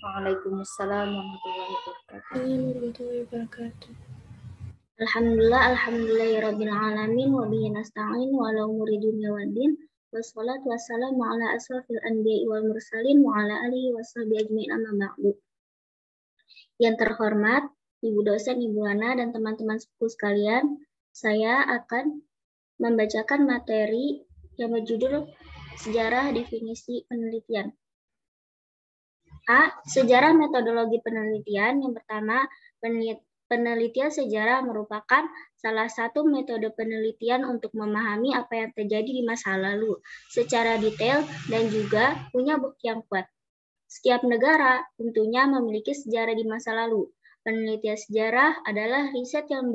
Waalaikumsalam warahmatullahi wabarakatuh. Alhamdulillahirabbil alamin wa bihi nasta'in wa ala umuri dunya waddin. Wassalatu wassalamu ala asrofil anbiya'i wal mursalin wa ala alihi washabihi ajma'in amma ba'du. Yang terhormat Ibu dosen, Ibu Ana, dan teman-teman sepupu sekalian, saya akan membacakan materi yang berjudul Sejarah Definisi Penelitian. A. Sejarah metodologi penelitian. Yang pertama, penelitian sejarah merupakan salah satu metode penelitian untuk memahami apa yang terjadi di masa lalu secara detail dan juga punya bukti yang kuat. Setiap negara tentunya memiliki sejarah di masa lalu. Penelitian sejarah adalah riset yang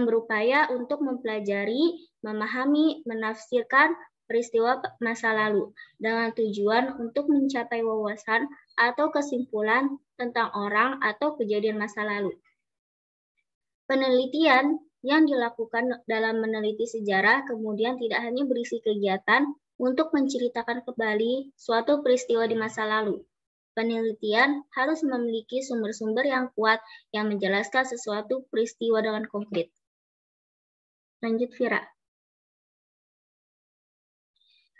berupaya untuk mempelajari, memahami, menafsirkan peristiwa masa lalu dengan tujuan untuk mencapai wawasan atau kesimpulan tentang orang atau kejadian masa lalu. Penelitian yang dilakukan dalam meneliti sejarah kemudian tidak hanya berisi kegiatan untuk menceritakan kembali suatu peristiwa di masa lalu. Penelitian harus memiliki sumber-sumber yang kuat yang menjelaskan sesuatu peristiwa dengan konkret. Lanjut, Vira.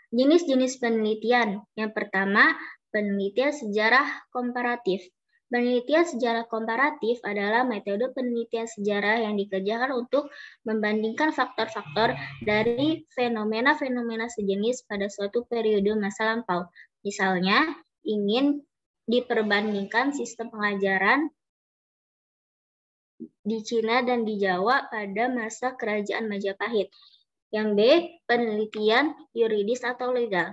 Jenis-jenis penelitian. Yang pertama, penelitian sejarah komparatif. Penelitian sejarah komparatif adalah metode penelitian sejarah yang dikerjakan untuk membandingkan faktor-faktor dari fenomena-fenomena sejenis pada suatu periode masa lampau. Misalnya, ingin diperbandingkan sistem pengajaran di Cina dan di Jawa pada masa Kerajaan Majapahit. Yang B, penelitian yuridis atau legal.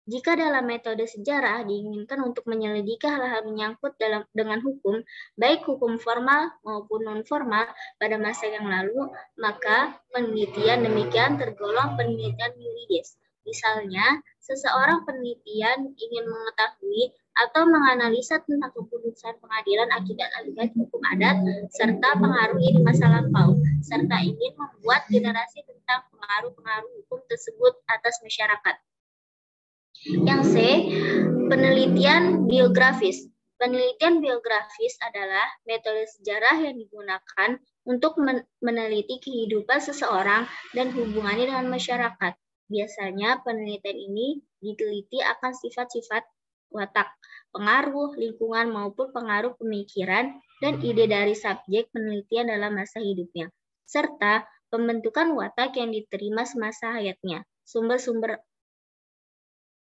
Jika dalam metode sejarah diinginkan untuk menyelidiki hal-hal menyangkut dengan hukum, baik hukum formal maupun non-formal pada masa yang lalu, maka penelitian demikian tergolong penelitian yuridis. Misalnya, seseorang penelitian ingin mengetahui atau menganalisa tentang keputusan pengadilan akibat hukum adat serta pengaruhnya di masa lampau, serta ingin membuat generasi tentang pengaruh-pengaruh hukum tersebut atas masyarakat. Yang C, penelitian biografis. Penelitian biografis adalah metode sejarah yang digunakan untuk meneliti kehidupan seseorang dan hubungannya dengan masyarakat. Biasanya penelitian ini diteliti akan sifat-sifat watak, pengaruh lingkungan maupun pengaruh pemikiran dan ide dari subjek penelitian dalam masa hidupnya, serta pembentukan watak yang diterima semasa hayatnya. Sumber-sumber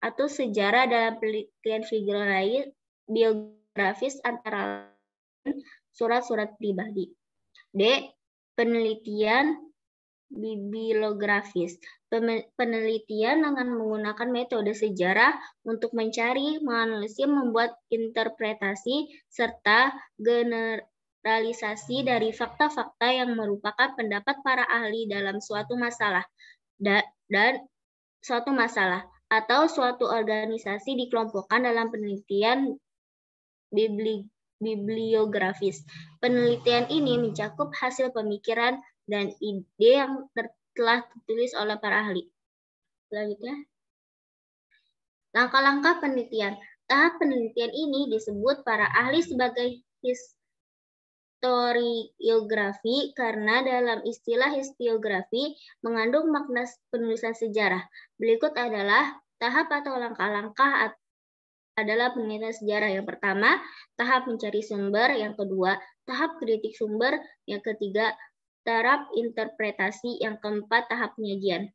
atau sejarah dalam penelitian biografis antara lain surat-surat pribadi. D. Penelitian bibliografis. Penelitian dengan menggunakan metode sejarah untuk mencari, menganalisis, membuat interpretasi, serta generalisasi dari fakta-fakta yang merupakan pendapat para ahli dalam suatu masalah atau suatu organisasi dikelompokkan dalam penelitian bibliografis. Penelitian ini mencakup hasil pemikiran dan ide yang telah ditulis oleh para ahli. Selanjutnya, langkah-langkah penelitian. Tahap penelitian ini disebut para ahli sebagai historiografi karena dalam istilah historiografi mengandung makna penulisan sejarah. Berikut adalah tahap atau langkah-langkah adalah penelitian sejarah. Yang pertama, tahap mencari sumber. Yang kedua, tahap kritik sumber. Yang ketiga, tahap interpretasi. Yang keempat, tahap penyajian.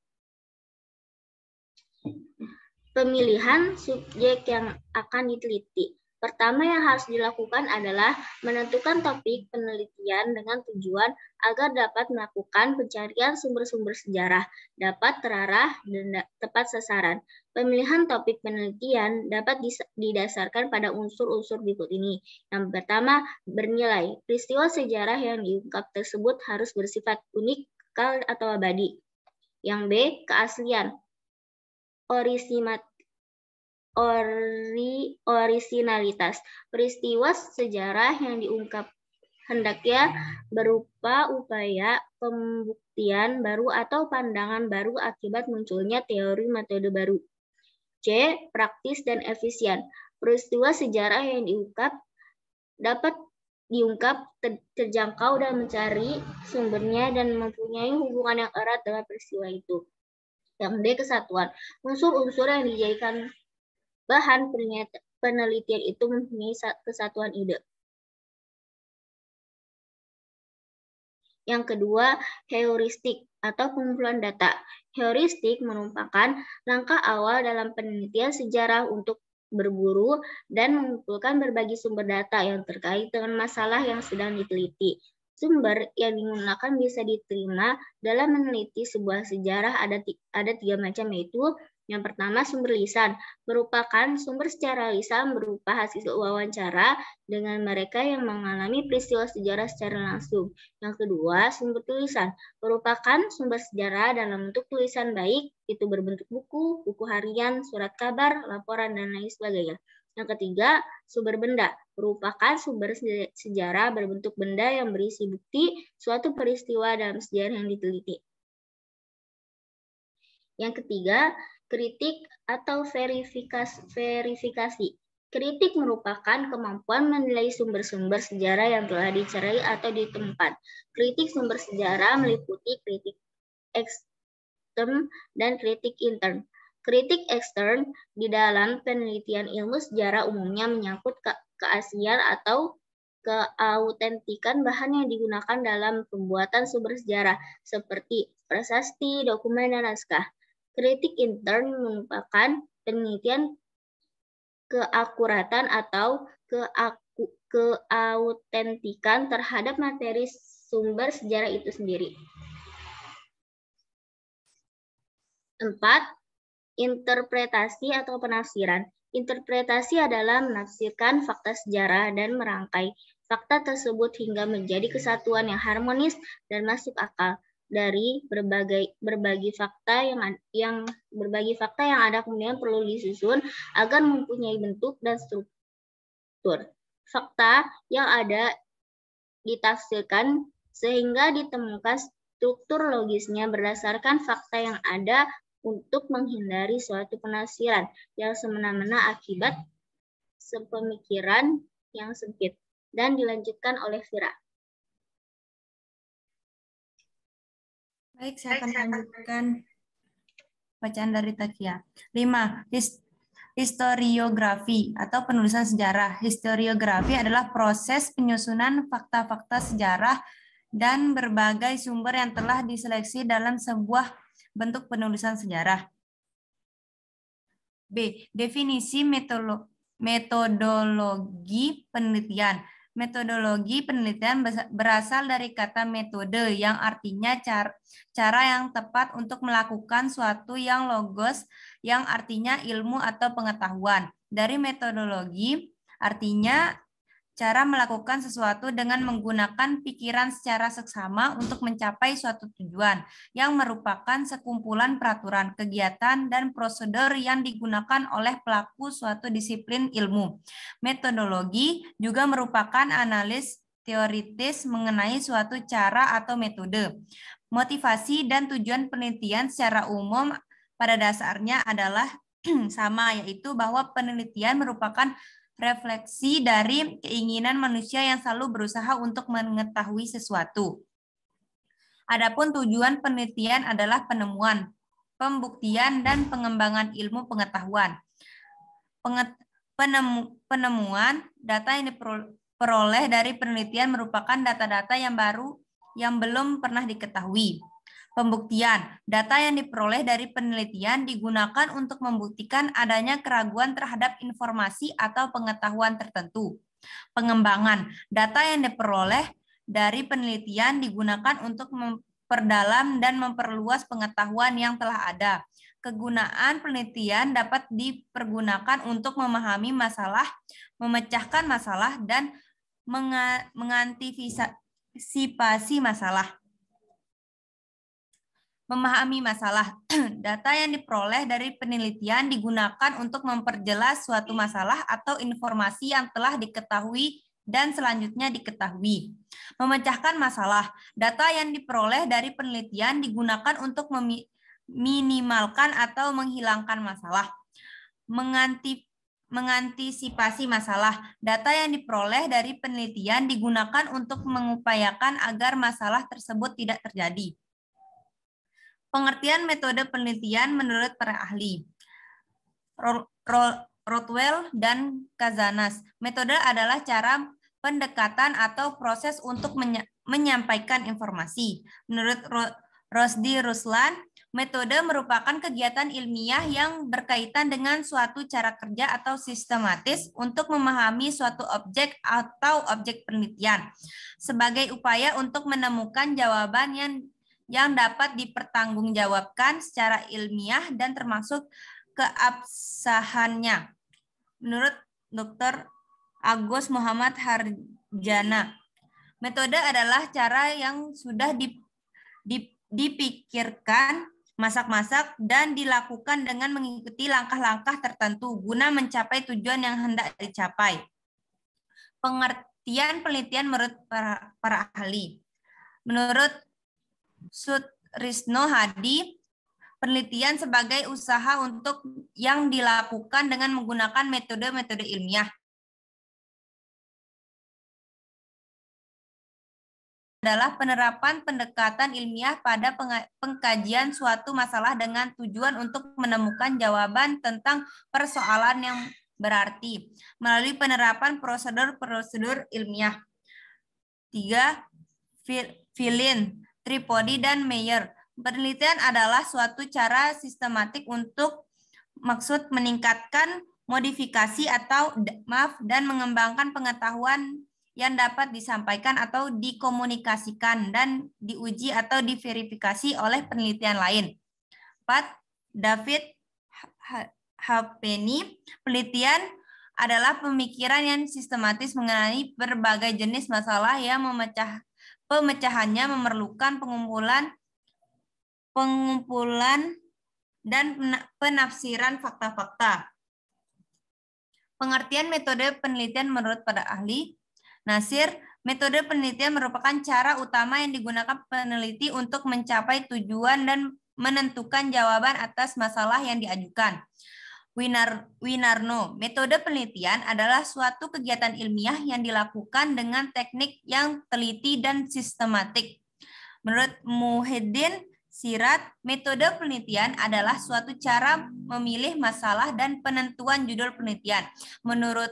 Pemilihan subjek yang akan diteliti. Pertama yang harus dilakukan adalah menentukan topik penelitian dengan tujuan agar dapat melakukan pencarian sumber-sumber sejarah, dapat terarah dan tepat sasaran. Pemilihan topik penelitian dapat didasarkan pada unsur-unsur berikut ini. Yang pertama, bernilai. Peristiwa sejarah yang diungkap tersebut harus bersifat unik, kekal, atau abadi. Yang B, keaslian. Orisinalitas. Peristiwa sejarah yang diungkap hendaknya berupa upaya pembuktian baru atau pandangan baru akibat munculnya teori metode baru. C. Praktis dan efisien. Peristiwa sejarah yang dapat diungkap, terjangkau dan mencari sumbernya dan mempunyai hubungan yang erat dengan peristiwa itu. Yang D. Kesatuan. Unsur-unsur yang dijadikan bahan penelitian itu mempunyai kesatuan ide. Yang kedua, heuristik atau pengumpulan data. Heuristik merupakan langkah awal dalam penelitian sejarah untuk berburu dan mengumpulkan berbagai sumber data yang terkait dengan masalah yang sedang diteliti. Sumber yang digunakan bisa diterima dalam meneliti sebuah sejarah ada tiga macam, yaitu yang pertama, sumber lisan, merupakan sumber secara lisan berupa hasil wawancara dengan mereka yang mengalami peristiwa sejarah secara langsung. Yang kedua, sumber tulisan, merupakan sumber sejarah dalam bentuk tulisan baik, itu berbentuk buku, buku harian, surat kabar, laporan, dan lain sebagainya. Yang ketiga, sumber benda, merupakan sumber sejarah berbentuk benda yang berisi bukti suatu peristiwa dalam sejarah yang diteliti. Yang ketiga, kritik atau verifikasi. Kritik merupakan kemampuan menilai sumber-sumber sejarah yang telah dicari atau ditemukan. Kritik sumber sejarah meliputi kritik ekstern dan kritik intern. Kritik ekstern di dalam penelitian ilmu sejarah umumnya menyangkut keaslian atau keautentikan bahan yang digunakan dalam pembuatan sumber sejarah, seperti prasasti, dokumen, dan naskah. Kritik intern merupakan penelitian keakuratan atau keautentikan terhadap materi sumber sejarah itu sendiri. 4. Interpretasi atau penafsiran. Interpretasi adalah menafsirkan fakta sejarah dan merangkai fakta tersebut hingga menjadi kesatuan yang harmonis dan masuk akal dari berbagi fakta yang ada kemudian perlu disusun agar mempunyai bentuk dan struktur. Fakta yang ada ditafsirkan sehingga ditemukan struktur logisnya berdasarkan fakta yang ada untuk menghindari suatu penafsiran yang semena-mena akibat sepemikiran yang sempit. Dan dilanjutkan oleh Vira. Baik, saya akan lanjutkan bacaan dari Takia. 5. Historiografi atau penulisan sejarah. Historiografi adalah proses penyusunan fakta-fakta sejarah dan berbagai sumber yang telah diseleksi dalam sebuah bentuk penulisan sejarah. B. Definisi metodologi penelitian. Metodologi penelitian berasal dari kata metode yang artinya cara yang tepat untuk melakukan suatu yang logos yang artinya ilmu atau pengetahuan. Dari metodologi artinya cara melakukan sesuatu dengan menggunakan pikiran secara seksama untuk mencapai suatu tujuan yang merupakan sekumpulan peraturan, kegiatan, dan prosedur yang digunakan oleh pelaku suatu disiplin ilmu. Metodologi juga merupakan analis teoritis mengenai suatu cara atau metode. Motivasi dan tujuan penelitian secara umum pada dasarnya adalah sama, yaitu bahwa penelitian merupakan refleksi dari keinginan manusia yang selalu berusaha untuk mengetahui sesuatu. Adapun tujuan penelitian adalah penemuan, pembuktian, dan pengembangan ilmu pengetahuan. Penemuan data yang diperoleh dari penelitian merupakan data-data yang baru yang belum pernah diketahui. Pembuktian, data yang diperoleh dari penelitian digunakan untuk membuktikan adanya keraguan terhadap informasi atau pengetahuan tertentu. Pengembangan, data yang diperoleh dari penelitian digunakan untuk memperdalam dan memperluas pengetahuan yang telah ada. Kegunaan penelitian dapat dipergunakan untuk memahami masalah, memecahkan masalah, dan mengantisipasi masalah. Memahami masalah. Data yang diperoleh dari penelitian digunakan untuk memperjelas suatu masalah atau informasi yang telah diketahui dan selanjutnya diketahui. Memecahkan masalah. Data yang diperoleh dari penelitian digunakan untuk meminimalkan atau menghilangkan masalah. mengantisipasi masalah. Data yang diperoleh dari penelitian digunakan untuk mengupayakan agar masalah tersebut tidak terjadi. Pengertian metode penelitian menurut para ahli. Rothwell dan Kazanas. Metode adalah cara pendekatan atau proses untuk menyampaikan informasi. Menurut Rosdi Ruslan, metode merupakan kegiatan ilmiah yang berkaitan dengan suatu cara kerja atau sistematis untuk memahami suatu objek atau objek penelitian sebagai upaya untuk menemukan jawaban yang dapat dipertanggungjawabkan secara ilmiah dan termasuk keabsahannya. Menurut Dr. Agus Muhammad Harjana, metode adalah cara yang sudah dipikirkan, masak-masak, dan dilakukan dengan mengikuti langkah-langkah tertentu guna mencapai tujuan yang hendak dicapai. Pengertian penelitian menurut para ahli. Menurut Sutrisno Hadi, penelitian sebagai usaha untuk yang dilakukan dengan menggunakan metode-metode ilmiah adalah penerapan pendekatan ilmiah pada pengkajian suatu masalah dengan tujuan untuk menemukan jawaban tentang persoalan yang berarti melalui penerapan prosedur-prosedur ilmiah. 3. Filin, Tripodi, dan Meyer. Penelitian adalah suatu cara sistematik untuk maksud meningkatkan modifikasi dan mengembangkan pengetahuan yang dapat disampaikan atau dikomunikasikan dan diuji atau diverifikasi oleh penelitian lain. 4. David Halpenny, penelitian adalah pemikiran yang sistematis mengenai berbagai jenis masalah yang pemecahannya memerlukan pengumpulan dan penafsiran fakta-fakta. Pengertian metode penelitian menurut para ahli. Nasir, metode penelitian merupakan cara utama yang digunakan peneliti untuk mencapai tujuan dan menentukan jawaban atas masalah yang diajukan. Winarno, metode penelitian adalah suatu kegiatan ilmiah yang dilakukan dengan teknik yang teliti dan sistematik. Menurut Muhyiddin Sirat, metode penelitian adalah suatu cara memilih masalah dan penentuan judul penelitian. Menurut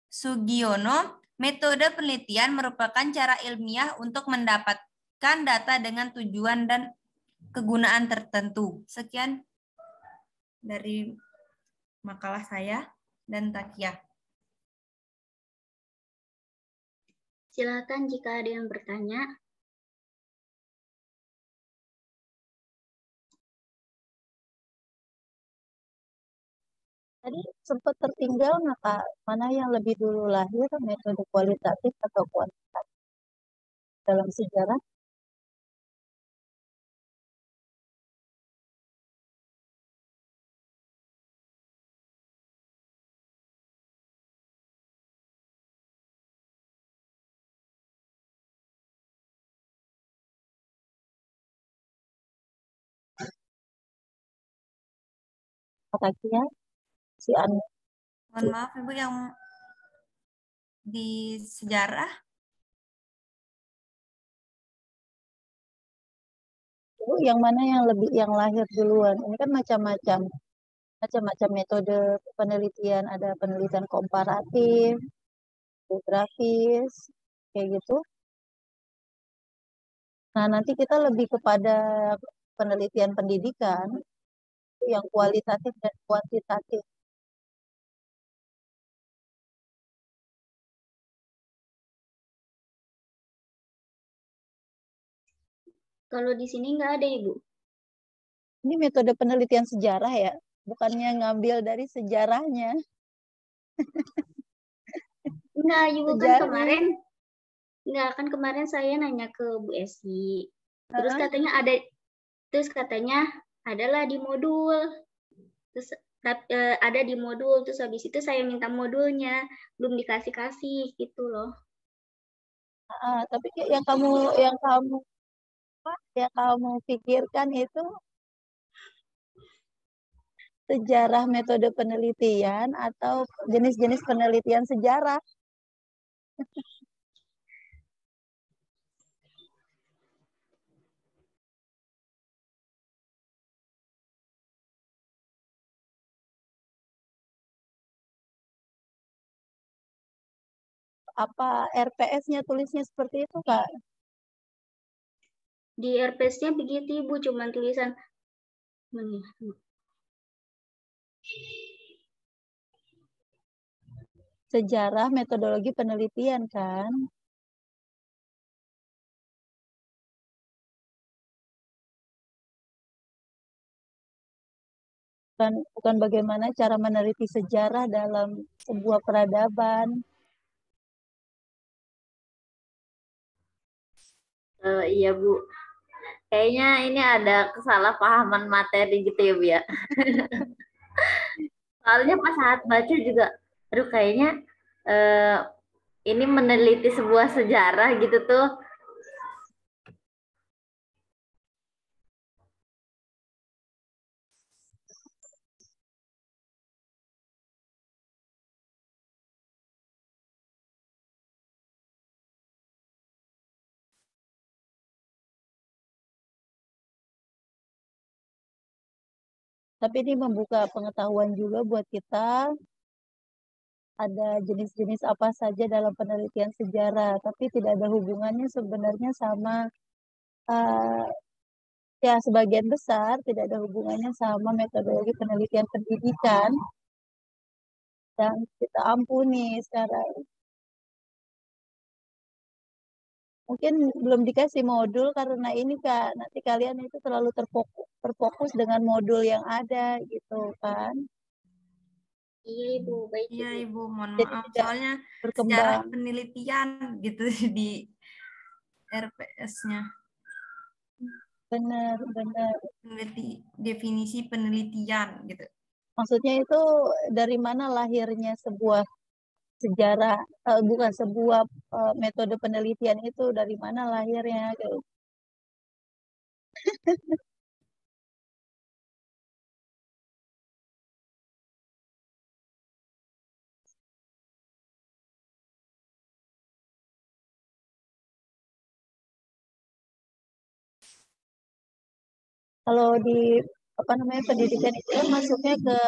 Sugiono, metode penelitian merupakan cara ilmiah untuk mendapatkan data dengan tujuan dan kegunaan tertentu. Sekian dari makalah saya dan Takia. Silakan jika ada yang bertanya. Tadi sempat tertinggal nggak Kak? Mana yang lebih dulu lahir, metode kualitatif atau kuantitatif dalam sejarah? Takia, si Anu. Mohon maaf Ibu, yang di sejarah. Yang mana yang lahir duluan? Ini kan macam-macam metode penelitian, ada penelitian komparatif, geografis, kayak gitu. Nah, nanti kita lebih kepada penelitian pendidikan yang kualitatif dan kuantitatif. Kalau di sini nggak ada, Ibu. Ini metode penelitian sejarah ya, bukannya ngambil dari sejarahnya. Enggak, Ibu, kan kemarin saya nanya ke Bu Esi. Terus katanya adalah di modul. Terus ada di modul, terus habis itu saya minta modulnya, belum dikasih gitu loh. Tapi yang kamu pikirkan itu sejarah metode penelitian atau jenis-jenis penelitian sejarah. Apa RPS-nya tulisnya seperti itu, Kak? Di RPS-nya begitu, Ibu, cuma tulisan Sejarah metodologi penelitian kan? Bukan bagaimana cara meneliti sejarah dalam sebuah peradaban. Iya, Bu. Kayaknya ini ada kesalahpahaman materi gitu ya, Bu ya. Soalnya pas saat baca juga, aduh kayaknya eh, ini meneliti sebuah sejarah gitu tuh. Tapi ini membuka pengetahuan juga buat kita. Ada jenis-jenis apa saja dalam penelitian sejarah, tapi tidak ada hubungannya sebenarnya sama ya sebagian besar tidak ada hubungannya sama metodologi penelitian pendidikan dan kita ampuni sekarang. Mungkin belum dikasih modul karena ini Kak, nanti kalian itu terlalu terfokus dengan modul yang ada gitu kan. Iya, Ibu, baik, Iya, Ibu. Ibu, mohon Jadi maaf. tidak Soalnya sejarah berkembang. penelitian gitu di RPS-nya. Benar, benar. Definisi penelitian gitu. Maksudnya itu dari mana lahirnya sebuah sejarah, bukan sebuah metode penelitian itu dari mana lahirnya gitu. Kalau di apa namanya pendidikan itu kan masuknya ke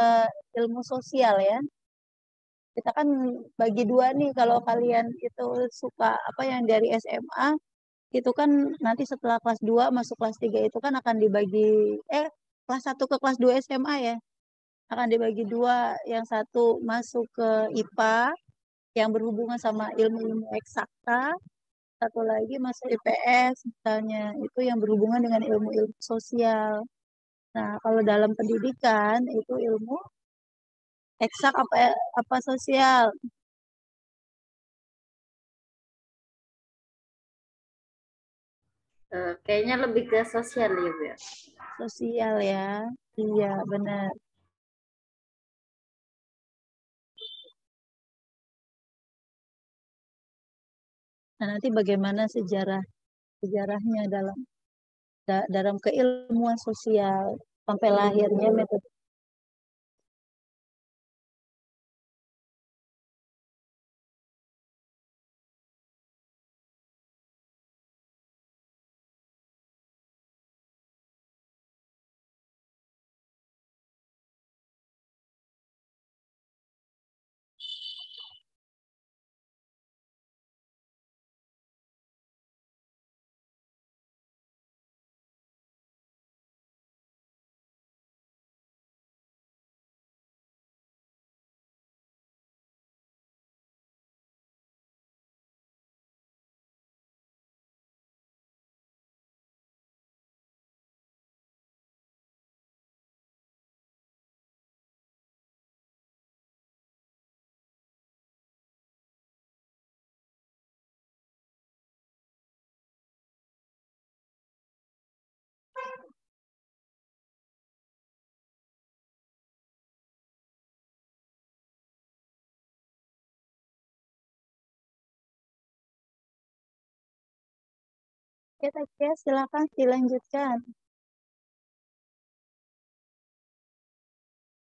ilmu sosial ya. Kita kan bagi dua nih kalau kalian itu suka apa yang dari SMA itu kan nanti setelah kelas 2 masuk kelas 3 itu kan akan dibagi kelas 1 ke kelas 2 SMA ya. Akan dibagi dua, yang satu masuk ke IPA yang berhubungan sama ilmu-ilmu eksakta, satu lagi masuk IPS misalnya, itu yang berhubungan dengan ilmu-ilmu sosial. Nah, kalau dalam pendidikan itu ilmu eksak apa sosial. Kayaknya lebih ke sosial ya, Bu ya. Sosial ya. Iya, benar. Nah, nanti bagaimana sejarahnya dalam keilmuan sosial sampai lahirnya metode. Ya, silakan dilanjutkan.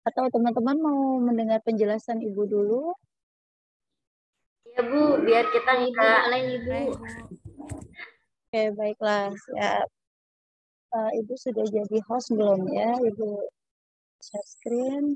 Atau teman-teman mau mendengar penjelasan Ibu dulu? Ya Bu, biar kita Ibu nggak boleh Ibu. Oke, baiklah. Siap. Ibu sudah jadi host belum ya? Ibu share screen.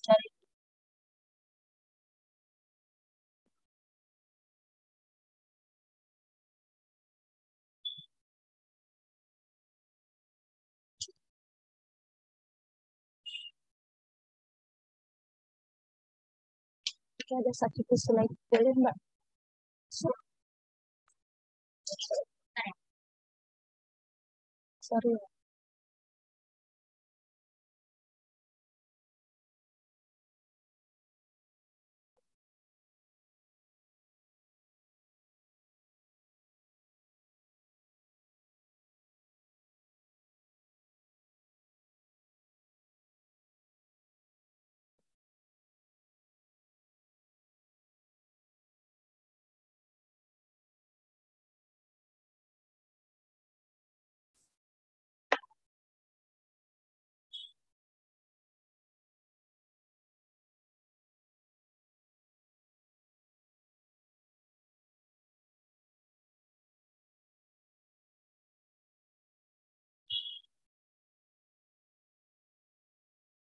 Cari. Oke, ada satu slide. Boleh, Mbak? Sorry.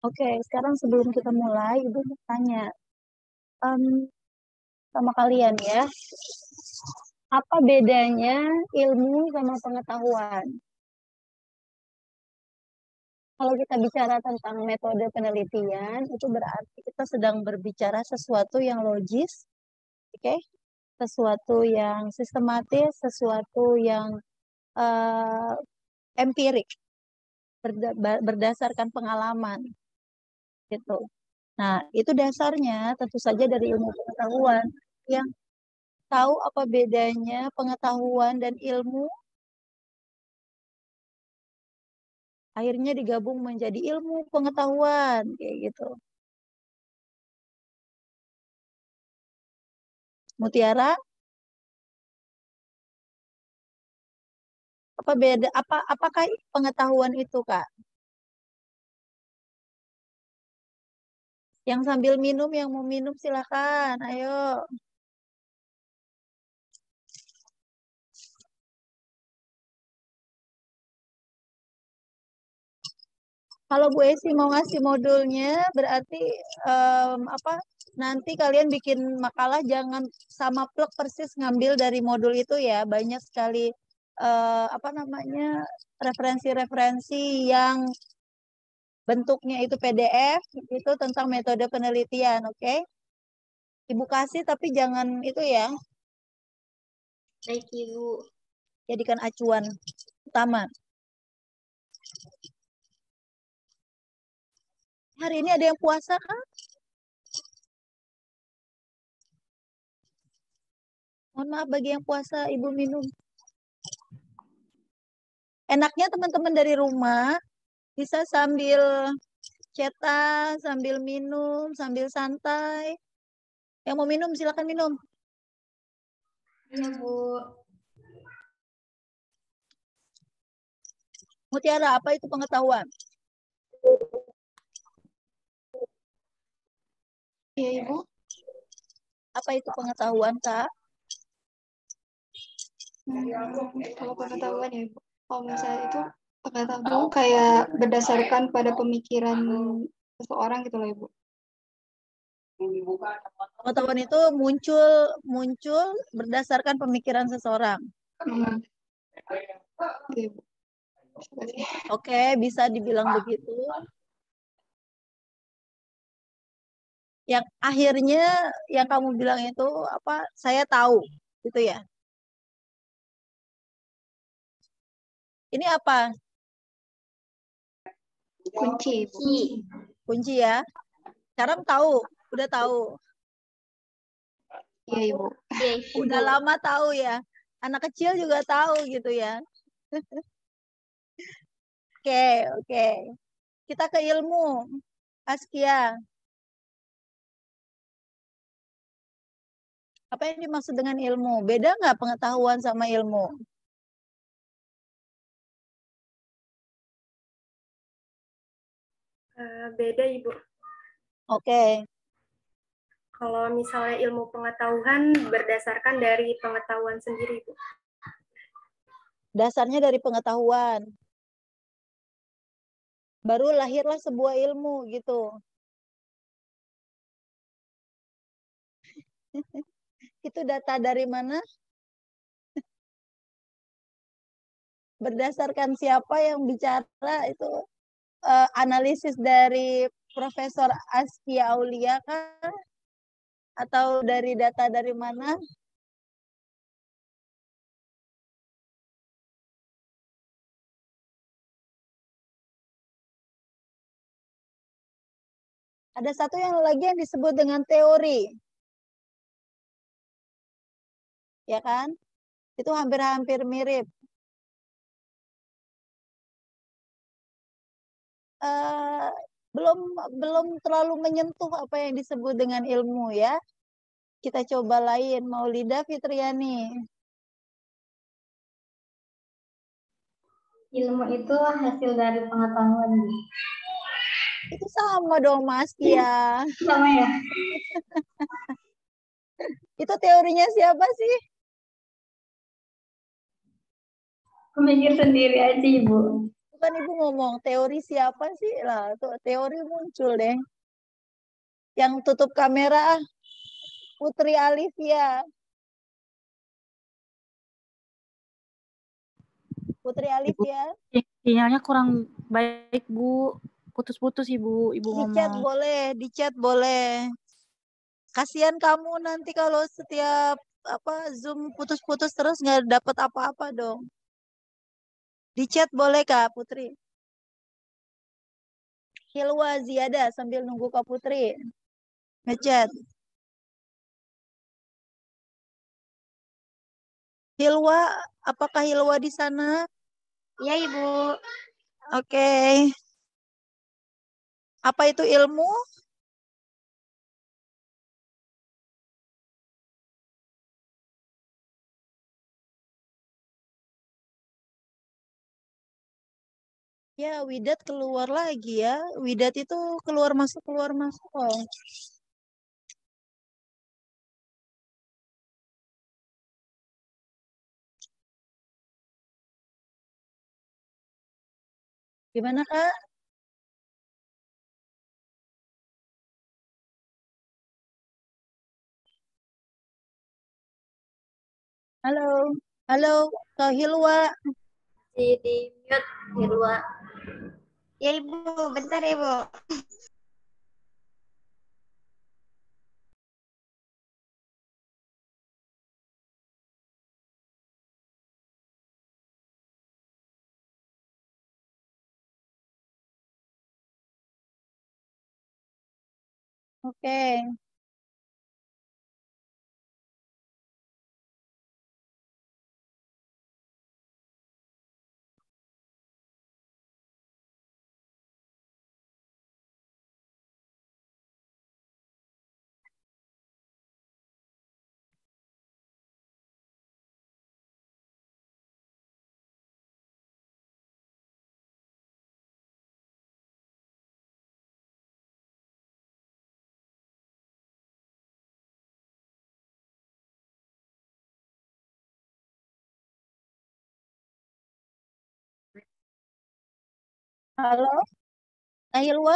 Oke, sekarang sebelum kita mulai, Ibu mau tanya sama kalian ya. Apa bedanya ilmu sama pengetahuan? Kalau kita bicara tentang metode penelitian, itu berarti kita sedang berbicara sesuatu yang logis, oke? Sesuatu yang sistematis, sesuatu yang eh, empirik, berdasarkan pengalaman, gitu. Nah, itu dasarnya tentu saja dari ilmu pengetahuan. Yang tahu apa bedanya pengetahuan dan ilmu, akhirnya digabung menjadi ilmu pengetahuan, kayak gitu. Mutiara, apa beda? Apakah pengetahuan itu, Kak? Yang sambil minum, yang mau minum silakan, ayo. Kalau Bu Esi mau ngasih modulnya, berarti apa? Nanti kalian bikin makalah jangan sama plek persis ngambil dari modul itu ya. Banyak sekali apa namanya referensi-referensi yang bentuknya itu PDF itu tentang metode penelitian, oke? Ibu kasih tapi jangan itu ya, Baik Ibu. jadikan acuan utama. Hari ini ada yang puasa kan? Mohon maaf bagi yang puasa, Ibu minum. Enaknya teman-teman dari rumah bisa sambil cetak, sambil minum, sambil santai. Yang mau minum silakan minum. Iya, Bu. Mutiara, apa itu pengetahuan? Iya, Ibu. Apa itu pengetahuan, Kak? Kalau pengetahuan ya, Ibu. Kalau misalnya itu pengetahuan kayak berdasarkan pada pemikiran seseorang gitu loh, Ibu. Pengetahuan itu muncul berdasarkan pemikiran seseorang. Hmm. Iya, Ibu. Oke, bisa dibilang begitu. Yang akhirnya yang kamu bilang itu apa? Saya tahu, gitu ya. Ini apa? Kunci, Ibu. Kunci. Kunci ya. Sekarang tahu, udah tahu. Iya, Ibu. Iya, Udah Ibu. lama tahu ya. Anak kecil juga tahu gitu ya. Oke, oke. Kita ke ilmu. Askia. Apa yang dimaksud dengan ilmu? Beda nggak pengetahuan sama ilmu? Beda, Ibu. Oke. Kalau misalnya ilmu pengetahuan berdasarkan dari pengetahuan sendiri, Bu. Dasarnya dari pengetahuan. Baru lahirlah sebuah ilmu gitu. Itu data dari mana? Berdasarkan siapa yang bicara itu analisis dari Profesor Askia Aulia kah? Atau dari data dari mana? Ada satu yang lagi yang disebut dengan teori. Ya kan? Itu hampir-hampir mirip. Eh, belum belum terlalu menyentuh apa yang disebut dengan ilmu ya. Kita coba lain, Maulida Fitriani. Ilmu itu hasil dari pengetahuan. Itu sama dong Mas Kia. Sama ya? Itu teorinya siapa sih? Aku mikir sendiri aja, Ibu. Bukan Ibu ngomong teori siapa sih? Lah, tuh teori muncul deh. Yang tutup kamera Putri Alivia. Putri Alivia. Sinyalnya kurang baik, Bu. Putus-putus, Ibu. Ibu Di chat ngomong. boleh, di chat boleh. Kasihan kamu nanti kalau setiap Zoom putus-putus terus nggak dapat apa-apa dong. Di chat boleh Kak Putri. Hilwa Ziada sambil nunggu Kak Putri. Ngechat. Hilwa, apakah Hilwa di sana? Iya, Ibu. Oke. Apa itu ilmu? Ya, Widat keluar lagi ya. Widat itu keluar masuk Oh. Gimana Kak? Halo, halo Kak Hilwa. Di mute, Hilwa. Ya, Ibu. Bentar, Ibu. Oke. Halo, Kak Hilwa.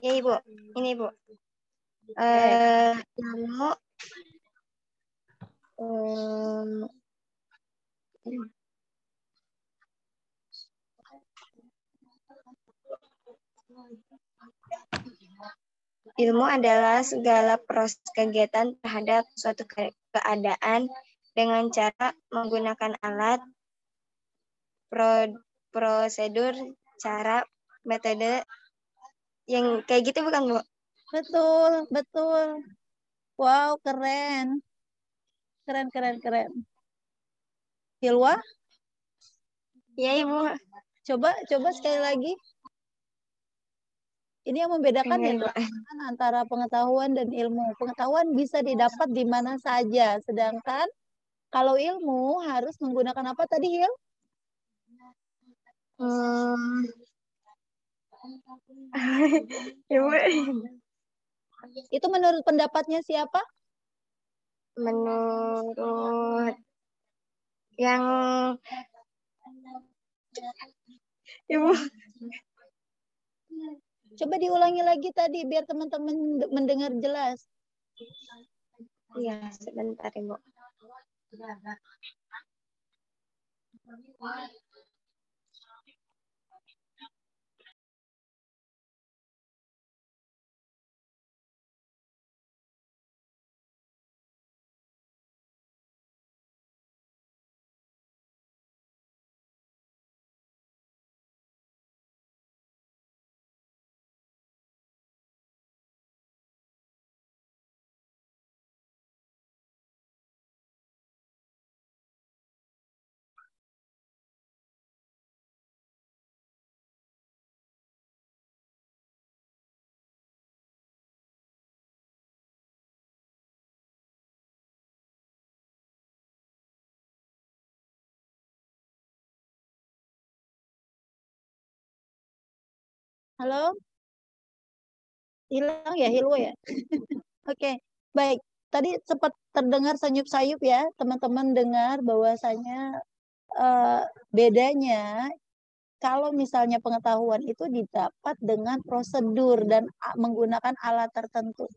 Ya, Ibu. Ini, Ibu. Ilmu Ilmu adalah segala proses kegiatan terhadap suatu keadaan dengan cara menggunakan alat, prosedur, cara, metode, yang kayak gitu bukan, Bu? Betul, betul. Wow, keren. Keren, keren, keren. Hilwa, Iya, Ibu. coba sekali lagi. Ini yang membedakan ya Ibu. teman-teman antara pengetahuan dan ilmu. Pengetahuan bisa didapat di mana saja, sedangkan kalau ilmu harus menggunakan apa tadi, Hil? Ibu. Itu menurut pendapatnya siapa? Menurut yang Ibu. Coba diulangi lagi tadi biar teman-teman mendengar jelas. Iya, sebentar, Ibu. Halo? Hilang ya, Hilwa ya? Oke, baik. Tadi sempat terdengar sayup-sayup ya, teman-teman dengar bahwasanya bedanya kalau misalnya pengetahuan itu didapat dengan prosedur dan menggunakan alat tertentu,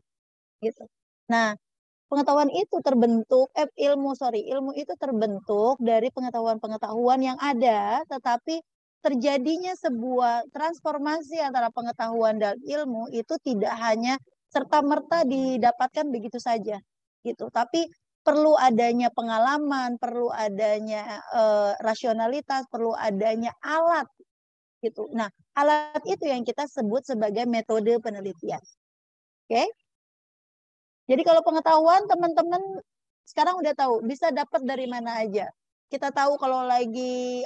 gitu. Nah, pengetahuan itu terbentuk, ilmu itu terbentuk dari pengetahuan-pengetahuan yang ada, tetapi terjadinya sebuah transformasi antara pengetahuan dan ilmu itu tidak hanya serta-merta didapatkan begitu saja, gitu. Tapi perlu adanya pengalaman, perlu adanya rasionalitas, perlu adanya alat, gitu. Nah, alat itu yang kita sebut sebagai metode penelitian. Oke? Jadi kalau pengetahuan teman-teman sekarang udah tahu bisa dapat dari mana aja. Kita tahu kalau lagi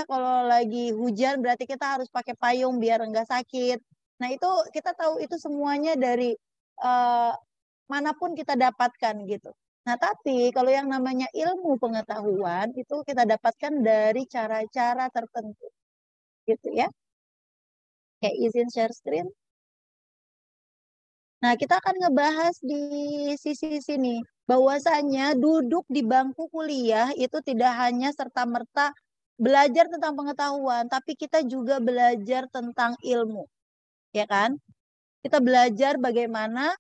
kalau lagi hujan berarti kita harus pakai payung biar enggak sakit. Nah, itu kita tahu itu semuanya dari manapun kita dapatkan gitu. Nah, tapi kalau yang namanya ilmu pengetahuan itu kita dapatkan dari cara-cara tertentu. Gitu ya. Kayak izin share screen. Nah, kita akan ngebahas di sisi sini bahwasanya duduk di bangku kuliah itu tidak hanya serta-merta belajar tentang pengetahuan, tapi kita juga belajar tentang ilmu. Ya kan? Kita belajar bagaimana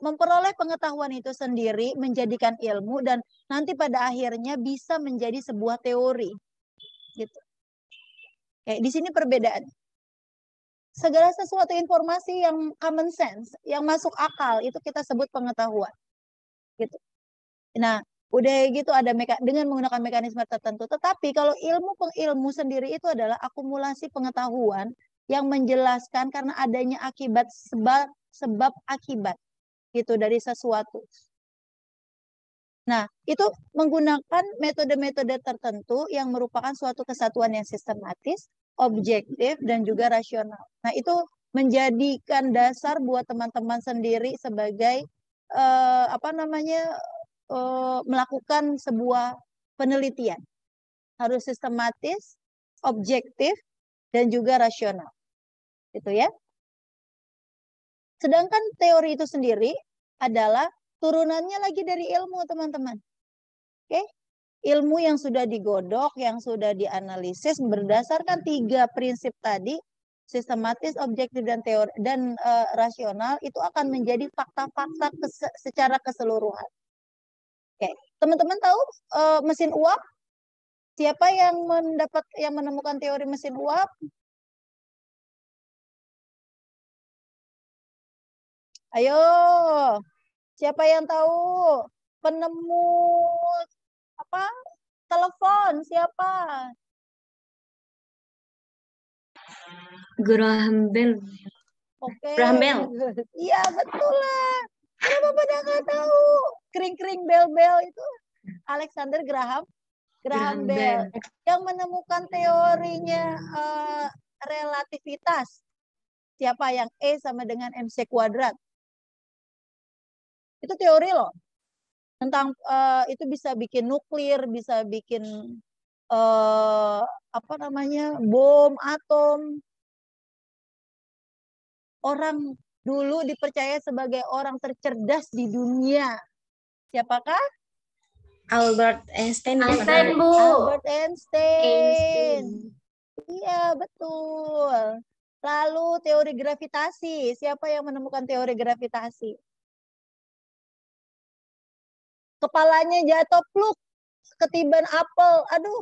memperoleh pengetahuan itu sendiri menjadikan ilmu dan nanti pada akhirnya bisa menjadi sebuah teori. Gitu. Kayak di sini perbedaan. Segala sesuatu informasi yang common sense, yang masuk akal, itu kita sebut pengetahuan. Gitu. Nah, udah gitu ada dengan menggunakan mekanisme tertentu. Tetapi kalau ilmu sendiri itu adalah akumulasi pengetahuan yang menjelaskan karena adanya akibat sebab akibat gitu dari sesuatu. Nah, itu menggunakan metode-metode tertentu yang merupakan suatu kesatuan yang sistematis, objektif, dan juga rasional. Nah, itu menjadikan dasar buat teman-teman sendiri sebagai melakukan sebuah penelitian. Harus sistematis, objektif, dan juga rasional. Gitu ya. Sedangkan teori itu sendiri adalah turunannya lagi dari ilmu, teman-teman. Oke? Ilmu yang sudah digodok, yang sudah dianalisis berdasarkan 3 prinsip tadi, sistematis, objektif, dan teori dan rasional, itu akan menjadi fakta-fakta secara keseluruhan. Oke, teman-teman tahu mesin uap? Siapa yang menemukan teori mesin uap? Ayo, siapa yang tahu? Penemu apa? Telepon siapa? Graham Bell. Oke. Graham Bell. Iya, betul lah. Kenapa pada nggak tahu? Kering-kering bel-bel itu Alexander Graham Bell yang menemukan teorinya relativitas. Siapa yang E sama dengan MC kuadrat? Itu teori loh. Tentang itu bisa bikin nuklir, bisa bikin apa namanya? Bom atom. Orang dulu dipercaya sebagai orang tercerdas di dunia. Siapakah? Albert Einstein. Einstein, Bu. Albert Einstein. Iya, betul. Lalu teori gravitasi. Siapa yang menemukan teori gravitasi? Kepalanya jatuh pluk, ketiban apel. Aduh,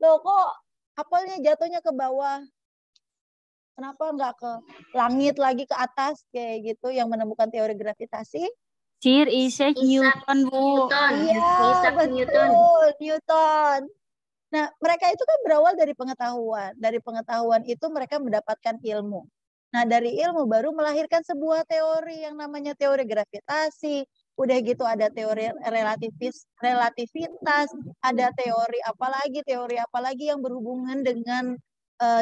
loh kok apelnya jatuhnya ke bawah? Kenapa nggak ke langit lagi ke atas kayak gitu yang menemukan teori gravitasi? Sir Isaac Newton, Bu. Iya, betul, Newton. Nah, mereka itu kan berawal dari pengetahuan. Dari pengetahuan itu mereka mendapatkan ilmu. Nah, dari ilmu baru melahirkan sebuah teori yang namanya teori gravitasi. Udah gitu ada teori relativitas, ada teori apalagi yang berhubungan dengan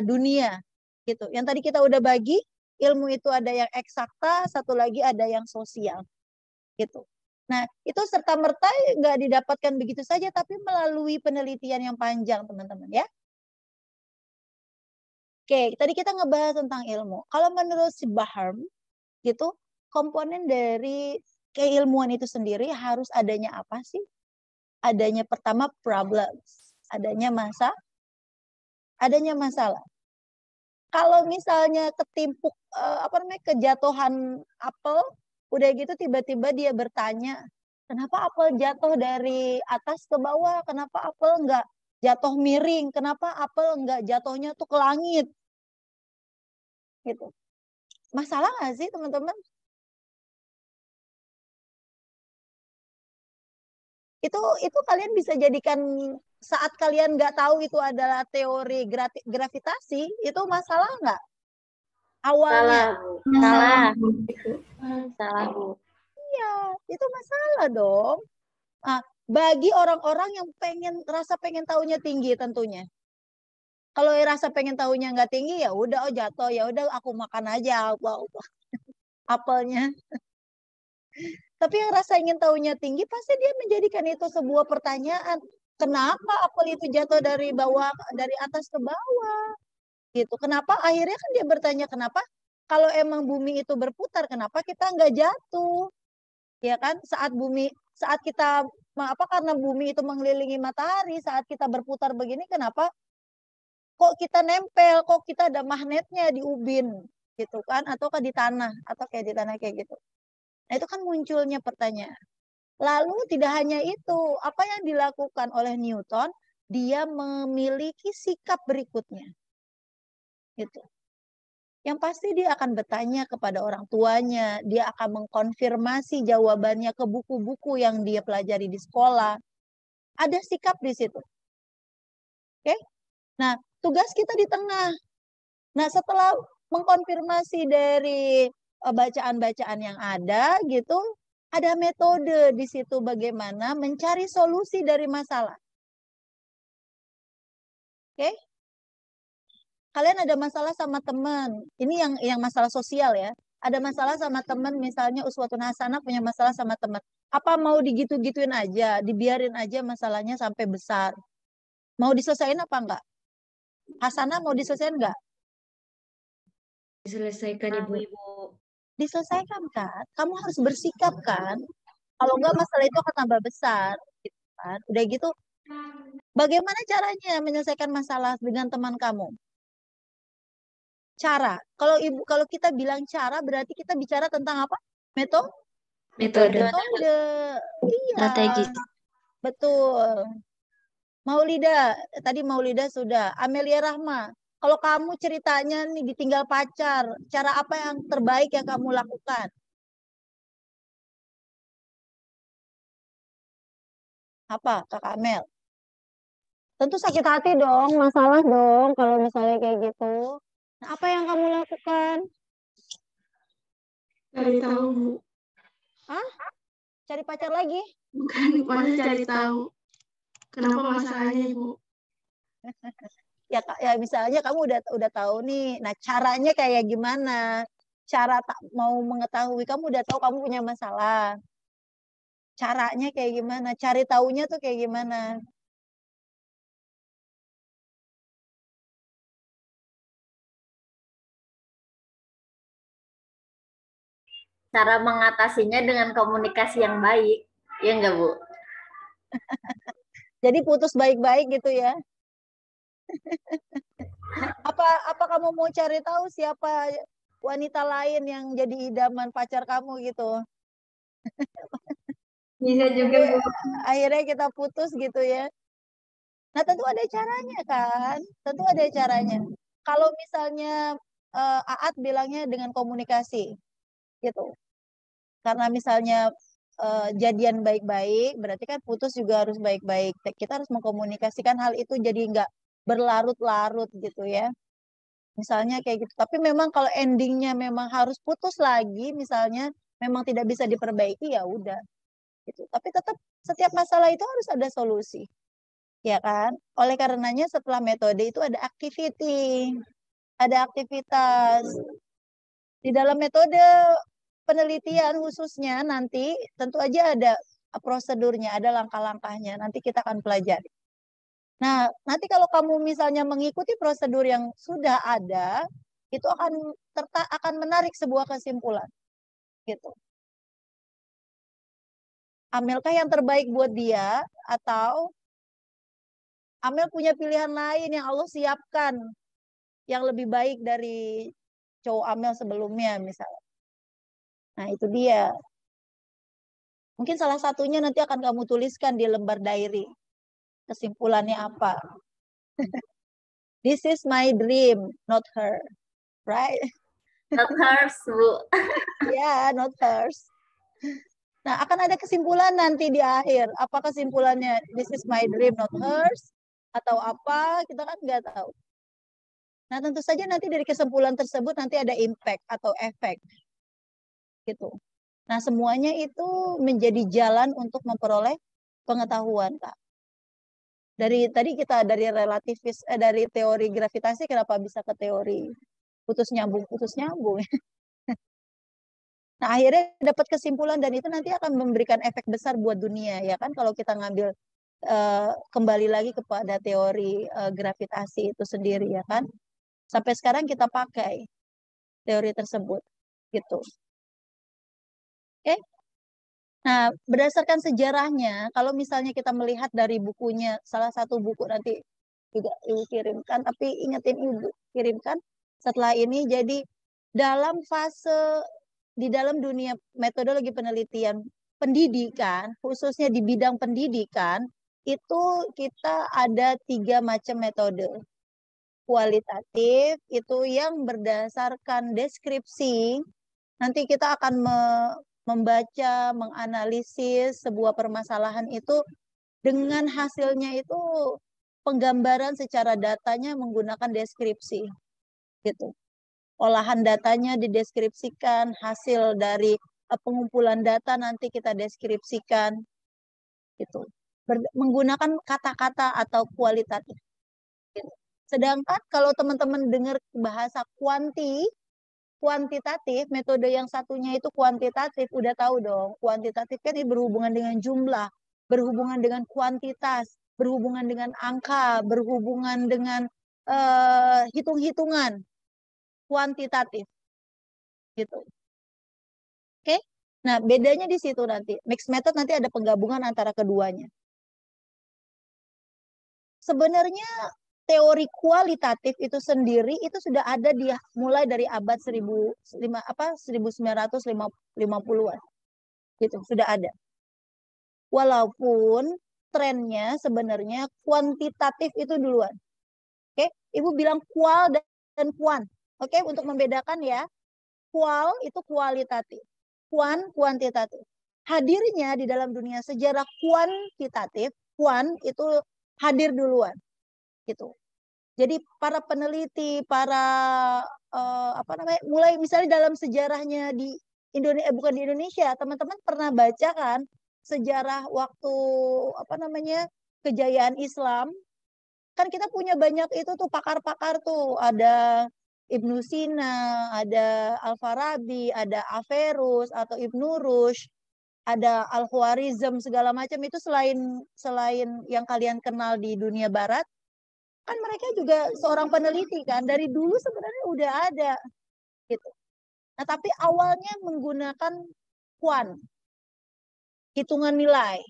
dunia. Gitu. Yang tadi kita udah bagi, ilmu itu ada yang eksakta, satu lagi ada yang sosial. Gitu. Nah, itu serta-merta nggak didapatkan begitu saja, tapi melalui penelitian yang panjang, teman-teman ya. Oke, tadi kita ngebahas tentang ilmu. Kalau menurut si Barham, gitu, komponen dari keilmuan itu sendiri harus adanya apa sih? Adanya pertama problems, adanya masalah. Kalau misalnya ketimpuk kejatuhan apel, udah gitu tiba-tiba dia bertanya, kenapa apel jatuh dari atas ke bawah? Kenapa apel nggak jatuh miring? Kenapa apel nggak jatuhnya tuh ke langit? Gitu. Masalah nggak sih teman-teman? Itu kalian bisa jadikan saat kalian nggak tahu itu adalah teori gravitasi, itu masalah nggak? Awalnya. Salah, Bu. Iya, itu masalah dong. Nah, bagi orang-orang yang rasa pengen tahunya tinggi tentunya. Kalau rasa pengen tahunya nggak tinggi ya udah jatuh, ya udah aku makan aja apelnya. Tapi yang rasa ingin tahunya tinggi pasti dia menjadikan itu sebuah pertanyaan. Kenapa apel itu jatuh dari atas ke bawah? Gitu. Kenapa akhirnya kan dia bertanya kenapa kalau emang bumi itu berputar kenapa kita nggak jatuh? Ya kan saat kita karena bumi itu mengelilingi matahari, saat kita berputar begini kenapa kok kita nempel, kok kita ada magnetnya di ubin gitu kan, atau di tanah kayak gitu. Nah itu kan munculnya pertanyaan. Lalu tidak hanya itu, apa yang dilakukan oleh Newton, dia memiliki sikap berikutnya. Gitu. Yang pasti dia akan bertanya kepada orang tuanya, dia akan mengkonfirmasi jawabannya ke buku-buku yang dia pelajari di sekolah. Ada sikap di situ. Oke? Nah, tugas kita di tengah. Nah, setelah mengkonfirmasi dari bacaan-bacaan yang ada gitu, ada metode di situ bagaimana mencari solusi dari masalah. Oke? Kalian ada masalah sama teman. Ini yang masalah sosial ya. Ada masalah sama teman, misalnya uswatun hasanah punya masalah sama teman. Apa mau digitu-gituin aja, dibiarin aja masalahnya sampai besar? Mau diselesain apa enggak? Hasanah mau diselesain enggak? Diselesaikan, Ibu. Diselesaikan kan? Kamu harus bersikap kan? Kalau enggak masalah itu akan tambah besar. Gitu kan? Udah gitu, bagaimana caranya menyelesaikan masalah dengan teman kamu? Cara. Kalau kita bilang cara, berarti kita bicara tentang apa? Metode. Iya. Strategi. Betul. Tadi Maulida sudah. Amelia Rahma, kalau kamu ceritanya nih ditinggal pacar, cara apa yang terbaik yang kamu lakukan? Apa, Kak Amel? Tentu sakit hati dong, masalah dong kalau misalnya kayak gitu. Nah, apa yang kamu lakukan? Cari tahu, Bu. Hah? Cari pacar lagi? Bukan, maksudnya cari tahu. Kenapa masalahnya, Ibu? Ya, ya misalnya kamu udah tahu nih. Nah, caranya kayak gimana? Cara tak mau mengetahui kamu udah tahu kamu punya masalah. Caranya kayak gimana? Cari taunya tuh kayak gimana? Cara mengatasinya dengan komunikasi yang baik, ya enggak, Bu? Jadi putus baik-baik gitu ya? Apa kamu mau cari tahu siapa wanita lain yang jadi idaman pacar kamu gitu? Bisa juga, Bu. Akhirnya kita putus gitu ya. Nah, tentu ada caranya kan? Tentu ada caranya. Kalau misalnya Aat bilangnya dengan komunikasi gitu. Karena misalnya jadian baik-baik, berarti kan putus juga harus baik-baik. Kita harus mengkomunikasikan hal itu jadi nggak berlarut-larut gitu ya. Misalnya kayak gitu. Tapi memang kalau endingnya memang harus putus lagi, misalnya memang tidak bisa diperbaiki, ya udah. Gitu. Tapi tetap setiap masalah itu harus ada solusi. Ya kan? Oleh karenanya setelah metode itu ada activity, ada aktivitas. Di dalam metode penelitian khususnya nanti tentu aja ada prosedurnya, ada langkah-langkahnya. Nanti kita akan pelajari. Nah, nanti kalau kamu misalnya mengikuti prosedur yang sudah ada, itu akan menarik sebuah kesimpulan. Gitu. Amelkah yang terbaik buat dia atau Amel punya pilihan lain yang Allah siapkan yang lebih baik dari cowok Amel sebelumnya misalnya. Nah, itu dia. Mungkin salah satunya nanti akan kamu tuliskan di lembar diary. Kesimpulannya apa? This is my dream, not her. Right? Not hers, Bu. Ya, not hers. Nah, akan ada kesimpulan nanti di akhir. Apa kesimpulannya? This is my dream, not hers? Atau apa? Kita kan nggak tahu. Nah, tentu saja nanti dari kesimpulan tersebut nanti ada impact atau efek. Gitu. Nah, semuanya itu menjadi jalan untuk memperoleh pengetahuan, Kak. Dari tadi kita dari relativis dari teori gravitasi kenapa bisa ke teori putus nyambung. Nah, akhirnya dapat kesimpulan dan itu nanti akan memberikan efek besar buat dunia ya kan kalau kita ngambil kembali lagi kepada teori gravitasi itu sendiri ya kan. Sampai sekarang kita pakai teori tersebut gitu. Oke. Nah, berdasarkan sejarahnya, kalau misalnya kita melihat dari bukunya, salah satu buku nanti juga Ibu kirimkan, tapi ingetin Ibu kirimkan setelah ini. Jadi dalam fase di dalam dunia metodologi penelitian pendidikan, khususnya di bidang pendidikan, itu kita ada 3 macam metode. Kualitatif, itu yang berdasarkan deskripsi. Nanti kita akan membaca, menganalisis sebuah permasalahan itu dengan hasilnya itu penggambaran secara datanya menggunakan deskripsi. Gitu. Olahan datanya dideskripsikan, hasil dari pengumpulan data nanti kita deskripsikan. Gitu. Menggunakan kata-kata atau kualitatif. Gitu. Sedangkan kalau teman-teman dengar bahasa kuantitatif, metode yang satunya itu kuantitatif, udah tahu dong. Kuantitatif kan ini berhubungan dengan jumlah, berhubungan dengan kuantitas, berhubungan dengan angka, berhubungan dengan hitung-hitungan. Kuantitatif. Gitu. Oke? Nah, bedanya di situ nanti. Mixed method nanti ada penggabungan antara keduanya. Sebenarnya teori kualitatif itu sendiri itu sudah ada mulai dari abad 1950-an. Gitu, sudah ada. Walaupun trennya sebenarnya kuantitatif itu duluan. Oke, Ibu bilang kual dan kuan. Oke, untuk membedakan ya. Kual itu kualitatif, kuantitatif. hadirnya di dalam dunia sejarah kuantitatif, kuan itu hadir duluan gitu. Jadi para peneliti, para mulai misalnya dalam sejarahnya di Indonesia, bukan di Indonesia, teman-teman pernah baca kan sejarah waktu kejayaan Islam, kan kita punya banyak itu tuh pakar-pakar tuh, ada Ibnu Sina, ada Al-Farabi, ada Averroes atau Ibnu Rushd, ada Al-Khwarizm, segala macam itu selain yang kalian kenal di dunia barat, kan mereka juga seorang peneliti kan, dari dulu sebenarnya udah ada gitu. Nah, tapi awalnya menggunakan kuan, hitungan nilai,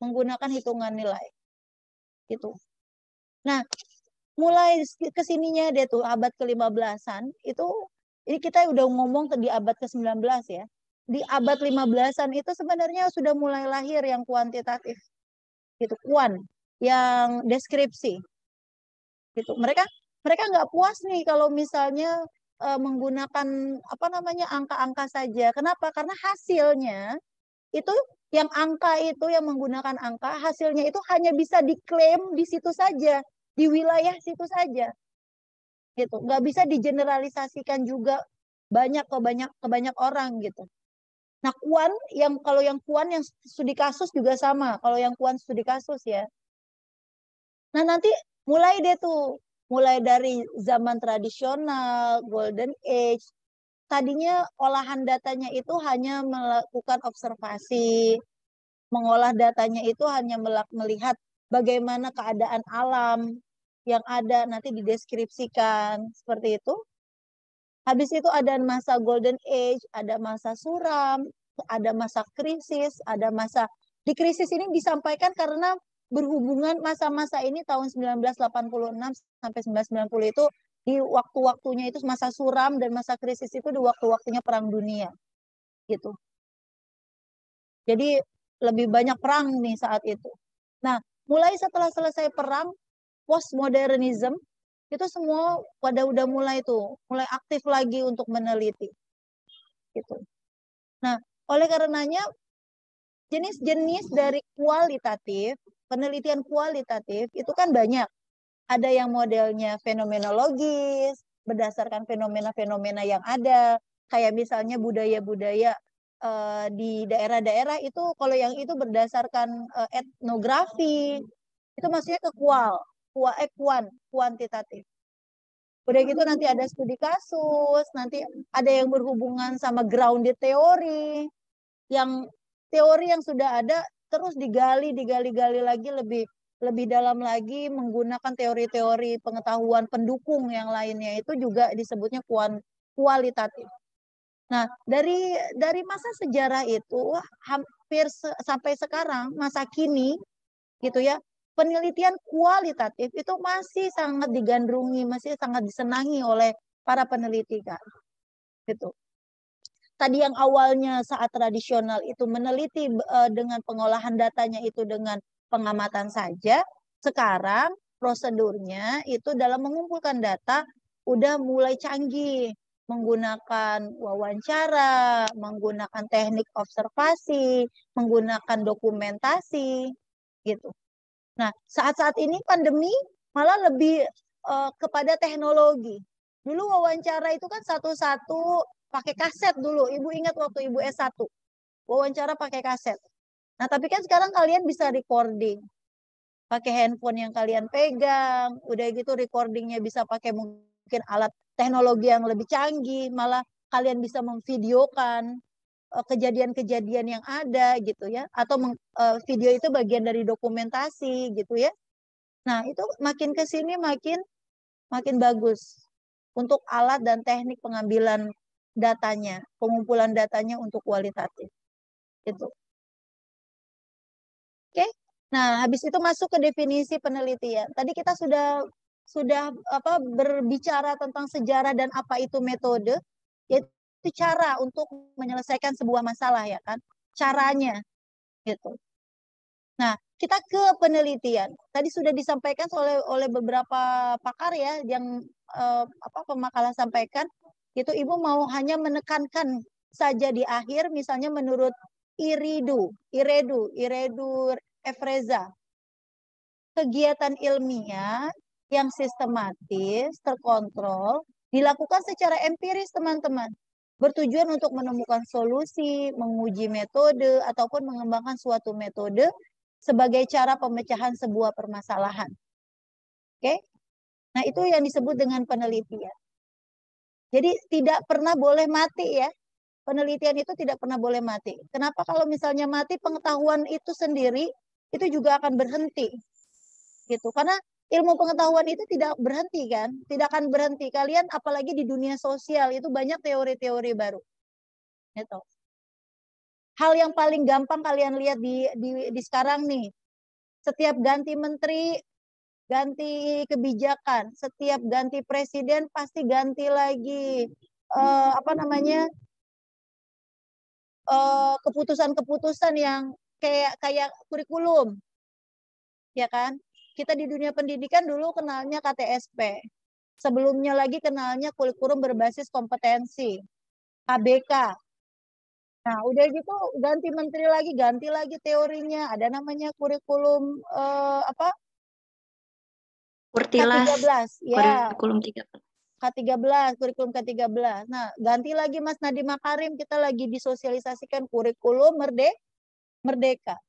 menggunakan hitungan nilai gitu. Nah, mulai kesininya dia tuh abad ke-15-an itu, ini kita udah ngomong di abad ke-19 ya. Di abad 15-an itu sebenarnya sudah mulai lahir yang kuantitatif gitu, kuan, yang deskripsi gitu. Mereka nggak puas nih kalau misalnya menggunakan angka-angka saja. Kenapa? Karena hasilnya itu yang angka itu, yang menggunakan angka, hasilnya itu hanya bisa diklaim di situ saja, di wilayah situ saja gitu. Nggak bisa digeneralisasikan juga ke banyak orang gitu. Nah, kuan kalau yang kuan yang studi kasus juga sama. Kalau yang kuan studi kasus ya. Nah, nanti mulai dari zaman tradisional, golden age. Tadinya olahan datanya itu hanya melakukan observasi, mengolah datanya itu hanya melihat bagaimana keadaan alam yang ada, nanti dideskripsikan seperti itu. Habis itu ada masa golden age, ada masa suram, ada masa krisis, ada masa di krisis ini disampaikan karena berhubungan masa-masa ini tahun 1986 sampai 1990 itu di waktu-waktunya itu masa suram, dan masa krisis itu di waktu-waktunya perang dunia gitu. Jadi lebih banyak perang nih saat itu. Nah, mulai setelah selesai perang, postmodernism itu semua udah mulai aktif lagi untuk meneliti gitu. Nah, oleh karenanya jenis-jenis dari kualitatif, penelitian kualitatif itu kan banyak. Ada yang modelnya fenomenologis, berdasarkan fenomena-fenomena yang ada, kayak misalnya budaya-budaya di daerah-daerah itu, kalau yang itu berdasarkan etnografi, itu maksudnya ke kuantitatif. Udah gitu nanti ada studi kasus, nanti ada yang berhubungan sama grounded teori, yang teori yang sudah ada terus digali lagi lebih dalam lagi menggunakan teori-teori pengetahuan pendukung yang lainnya, itu juga disebutnya kualitatif. Nah, dari masa sejarah itu hampir sampai sekarang, masa kini gitu ya, penelitian kualitatif itu masih sangat digandrungi, masih sangat disenangi oleh para peneliti kan. Gitu. Tadi yang awalnya saat tradisional itu meneliti dengan pengolahan datanya itu dengan pengamatan saja, sekarang prosedurnya itu dalam mengumpulkan data udah mulai canggih, menggunakan wawancara, menggunakan teknik observasi, menggunakan dokumentasi gitu. Nah, saat-saat ini pandemi malah lebih kepada teknologi. Dulu wawancara itu kan satu-satu pakai kaset dulu. Ibu ingat waktu Ibu S1, wawancara pakai kaset. Nah, tapi kan sekarang kalian bisa recording. Pakai handphone yang kalian pegang. Udah gitu recordingnya bisa pakai mungkin alat teknologi yang lebih canggih. Malah kalian bisa memvideokan kejadian-kejadian yang ada gitu ya. Atau video itu bagian dari dokumentasi gitu ya. Nah, itu makin ke sini makin bagus untuk alat dan teknik pengambilan datanya, pengumpulan datanya untuk kualitatif. Gitu. Oke. Nah, habis itu masuk ke definisi penelitian. Tadi kita sudah berbicara tentang sejarah dan apa itu metode, yaitu cara untuk menyelesaikan sebuah masalah ya kan. Caranya gitu. Nah, kita ke penelitian. Tadi sudah disampaikan oleh beberapa pakar ya yang pemakalah sampaikan. Itu Ibu mau hanya menekankan saja di akhir, misalnya menurut Iredu Efreza. Kegiatan ilmiah yang sistematis, terkontrol, dilakukan secara empiris, teman-teman. Bertujuan untuk menemukan solusi, menguji metode, ataupun mengembangkan suatu metode sebagai cara pemecahan sebuah permasalahan. Oke? Nah, itu yang disebut dengan penelitian. Jadi tidak pernah boleh mati ya. Penelitian itu tidak pernah boleh mati. Kenapa? Kalau misalnya mati, pengetahuan itu sendiri itu juga akan berhenti. Gitu. Karena ilmu pengetahuan itu tidak berhenti kan, tidak akan berhenti. Kalian apalagi di dunia sosial itu banyak teori-teori baru. Gitu. Hal yang paling gampang kalian lihat di sekarang nih, setiap ganti menteri, ganti kebijakan, setiap ganti presiden pasti ganti lagi keputusan-keputusan yang kayak kurikulum, ya kan? Kita di dunia pendidikan dulu kenalnya KTSP. Sebelumnya lagi kenalnya kurikulum berbasis kompetensi, KBK. Nah, udah gitu ganti menteri lagi, ganti lagi teorinya. Ada namanya kurikulum Kurtilas, K13, ya. kurikulum 13. K13, kurikulum K13. Nah, ganti lagi Mas Nadiem Makarim, kita lagi disosialisasikan kurikulum Merdeka.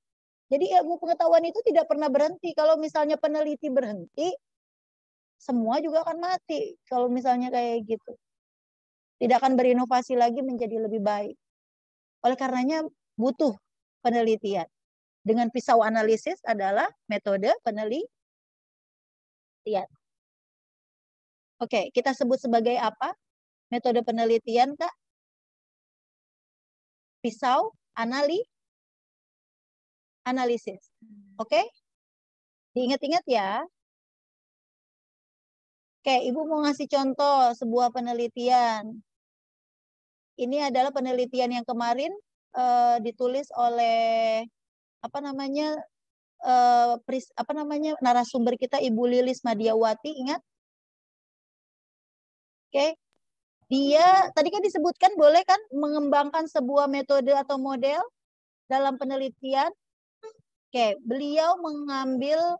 Jadi ilmu pengetahuan itu tidak pernah berhenti. Kalau misalnya peneliti berhenti, semua juga akan mati. Kalau misalnya kayak gitu. Tidak akan berinovasi lagi menjadi lebih baik. Oleh karenanya butuh penelitian. Dengan pisau analisis adalah metode penelitian. Oke, kita sebut sebagai apa? Metode penelitian, Kak? Pisau analisis. Oke? Diingat-ingat ya. Oke, Ibu mau ngasih contoh sebuah penelitian. Ini adalah penelitian yang kemarin ditulis oleh narasumber kita Ibu Lilis Madiawati, ingat? Oke. Dia tadi kan disebutkan boleh kan mengembangkan sebuah metode atau model dalam penelitian. Oke, beliau mengambil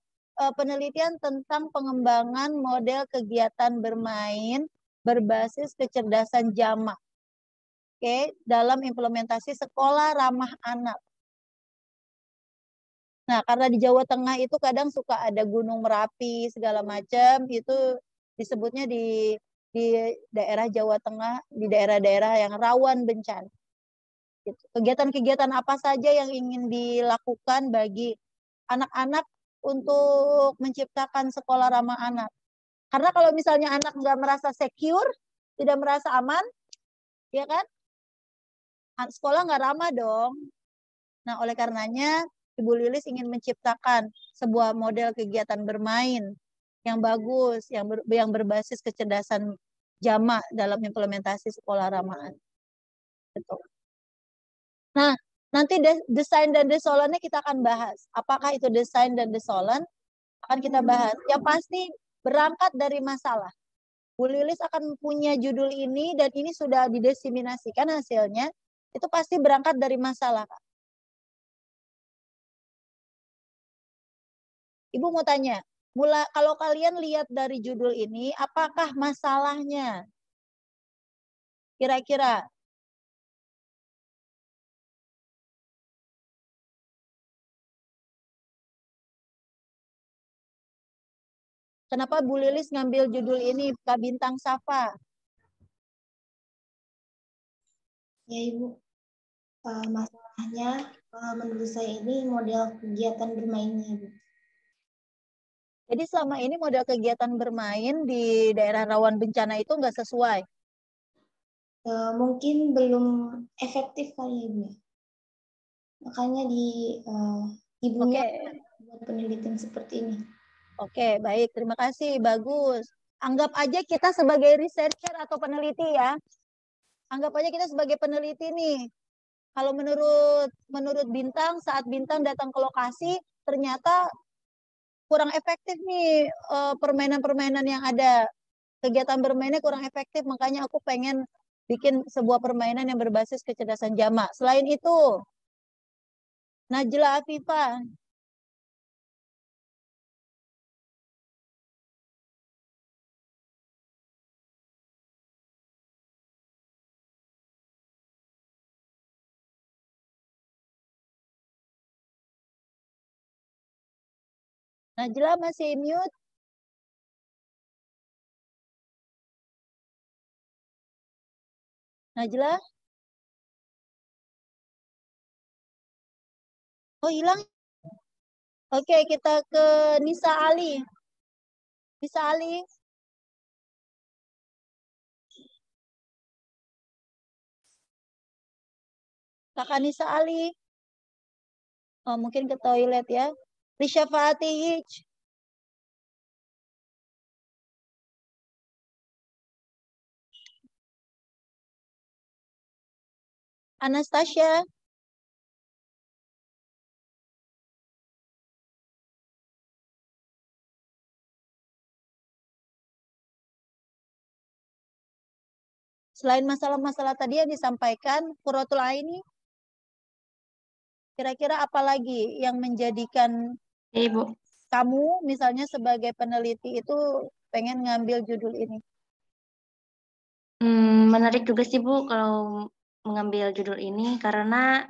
penelitian tentang pengembangan model kegiatan bermain berbasis kecerdasan jamak. Oke, dalam implementasi sekolah ramah anak. Nah, karena di Jawa Tengah itu kadang suka ada Gunung Merapi segala macam, itu disebutnya di daerah Jawa Tengah, di daerah-daerah yang rawan bencana. Kegiatan-kegiatan apa saja yang ingin dilakukan bagi anak-anak untuk menciptakan sekolah ramah anak. Karena kalau misalnya anak nggak merasa secure, tidak merasa aman, ya kan? Sekolah nggak ramah dong. Nah, oleh karenanya Ibu Lilis ingin menciptakan sebuah model kegiatan bermain yang bagus, yang berbasis kecerdasan jamak dalam implementasi sekolah ramah anak. Gitu. Nah, nanti desain dan desolannya kita akan bahas. Apakah itu desain dan desolan? Akan kita bahas. Yang pasti berangkat dari masalah. Bu Lilis akan punya judul ini dan ini sudah didesiminasikan hasilnya. Itu pasti berangkat dari masalah, Kak. Ibu mau tanya, kalau kalian lihat dari judul ini, apakah masalahnya? Kira-kira kenapa Bu Lilis ngambil judul ini, Kak Bintang Safa? Ya Ibu, masalahnya menurut saya ini model kegiatan bermainnya Ibu. Jadi selama ini model kegiatan bermain di daerah rawan bencana itu nggak sesuai? Mungkin belum efektif kali Ibu. Makanya ibunya buat penelitian seperti ini. Oke, baik. Terima kasih. Bagus. Anggap aja kita sebagai researcher atau peneliti ya. Anggap aja kita sebagai peneliti nih. Kalau menurut Bintang, saat Bintang datang ke lokasi, ternyata kurang efektif nih permainan-permainan yang ada. Kegiatan bermainnya kurang efektif, makanya aku pengen bikin sebuah permainan yang berbasis kecerdasan jamak. Selain itu, Najla Afifah. Najla masih mute. Najla? Oh, hilang. Oke, kita ke Nisa Ali. Nisa Ali. Kakak Nisa Ali. Oh, mungkin ke toilet ya. Risha Fatih. Anastasia. Selain masalah-masalah tadi yang disampaikan, Qurratul Aini, kira-kira apa lagi yang menjadikan Ibu. kamu misalnya sebagai peneliti itu pengen ngambil judul ini? Menarik juga sih Bu kalau mengambil judul ini karena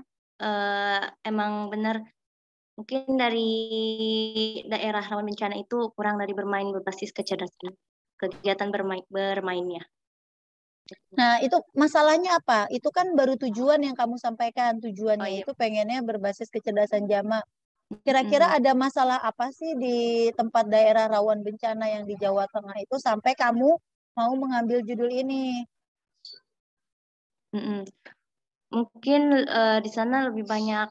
emang benar mungkin dari daerah rawan bencana itu kurang dari bermain berbasis kecerdasan kegiatan bermainnya. Nah, itu masalahnya apa? Itu kan baru tujuan yang kamu sampaikan. Tujuannya Oh, iya. itu pengennya berbasis kecerdasan jamak. Kira-kira ada masalah apa sih di tempat daerah rawan bencana yang di Jawa Tengah itu sampai kamu mau mengambil judul ini? Mungkin di sana lebih banyak,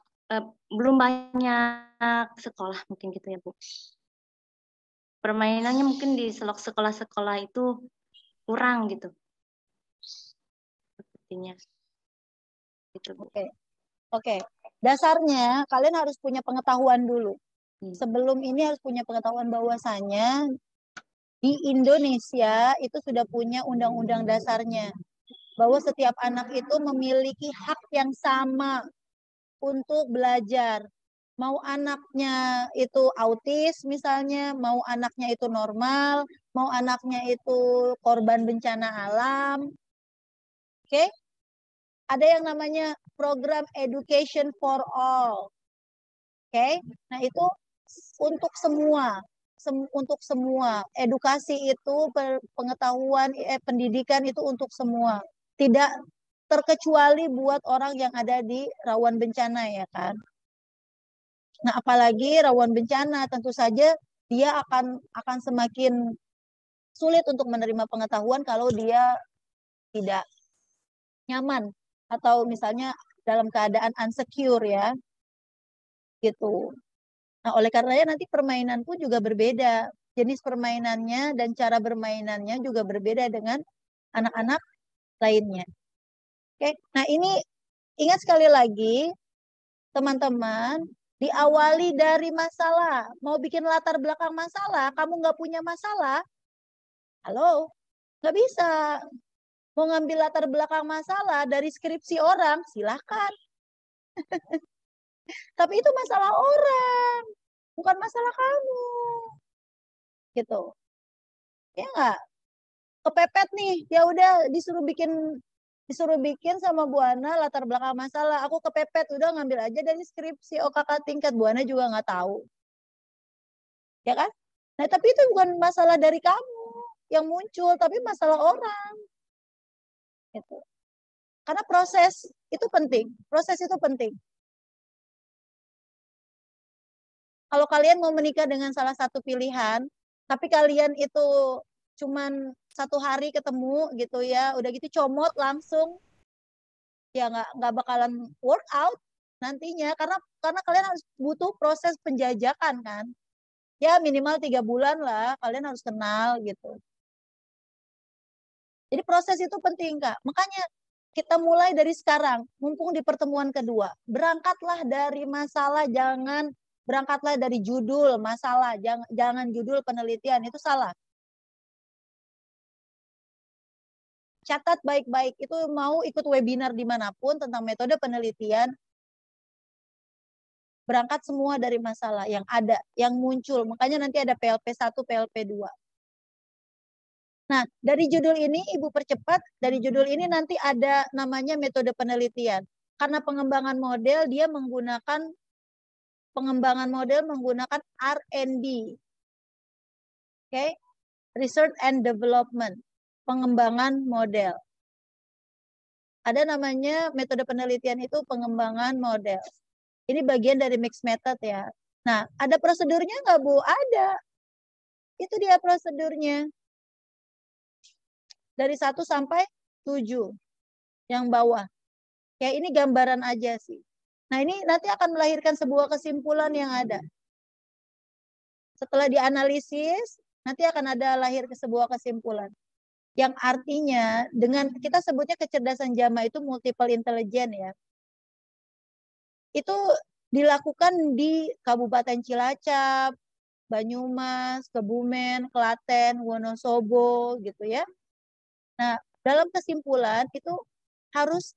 belum banyak sekolah mungkin gitu ya Bu. Permainannya mungkin di sekolah-sekolah itu kurang gitu. Sepertinya. Gitu Bu. Oke. Dasarnya kalian harus punya pengetahuan dulu. Sebelum ini harus punya pengetahuan bahwasanya di Indonesia itu sudah punya undang-undang dasarnya. Bahwa setiap anak itu memiliki hak yang sama untuk belajar. Mau anaknya itu autis misalnya, mau anaknya itu normal, mau anaknya itu korban bencana alam. Oke? Ada yang namanya program Education for All. Oke? Nah, itu untuk semua. Untuk semua. Edukasi itu, pengetahuan, pendidikan itu untuk semua. Tidak terkecuali buat orang yang ada di rawan bencana ya kan. Nah, apalagi rawan bencana tentu saja dia akan semakin sulit untuk menerima pengetahuan kalau dia tidak nyaman atau misalnya dalam keadaan unsecure ya. Gitu. Nah, oleh karenanya nanti permainan pun juga berbeda. Jenis permainannya dan cara bermainannya juga berbeda dengan anak-anak lainnya. Oke. Nah, ini ingat sekali lagi teman-teman, diawali dari masalah. Mau bikin latar belakang masalah, kamu nggak punya masalah, halo, nggak bisa. Mau ngambil latar belakang masalah dari skripsi orang, silahkan. Tapi itu masalah orang, bukan masalah kamu. Gitu. Ya nggak? Kepepet nih, ya udah disuruh bikin sama Bu Ana latar belakang masalah. Aku kepepet, udah ngambil aja dari skripsi. Oh, kakak tingkat, Bu Ana juga nggak tahu. Ya kan? Nah, tapi itu bukan masalah dari kamu yang muncul, tapi masalah orang. Gitu. Karena proses itu penting. Proses itu penting. Kalau kalian mau menikah dengan salah satu pilihan, tapi kalian itu cuman 1 hari ketemu gitu ya, udah gitu comot langsung, ya nggak bakalan work out nantinya karena kalian harus butuh proses penjajakan kan. Ya minimal 3 bulan lah kalian harus kenal gitu. Jadi proses itu penting Kak. Makanya kita mulai dari sekarang, mumpung di pertemuan kedua. Berangkatlah dari masalah, jangan berangkatlah dari judul masalah, jangan judul penelitian, itu salah. Catat baik-baik, itu mau ikut webinar dimanapun tentang metode penelitian, Berangkat semua dari masalah yang ada, yang muncul. Makanya nanti ada PLP1, PLP2. Nah, dari judul ini Ibu percepat, dari judul ini nanti ada namanya metode penelitian. Karena pengembangan model dia menggunakan R&D. Oke. Research and Development. Pengembangan model. Ada namanya metode penelitian itu pengembangan model. Ini bagian dari mixed method ya. Nah, ada prosedurnya nggak Bu? Ada. Itu dia prosedurnya. Dari 1 sampai 7. Yang bawah. Ya ini gambaran aja sih. Nah ini nanti akan melahirkan sebuah kesimpulan yang ada. Setelah dianalisis, nanti akan ada lahir ke sebuah kesimpulan. Yang artinya dengan kita sebutnya kecerdasan jama itu multiple intelligence ya. Itu dilakukan di Kabupaten Cilacap, Banyumas, Kebumen, Klaten, Wonosobo gitu ya. Nah, dalam kesimpulan itu harus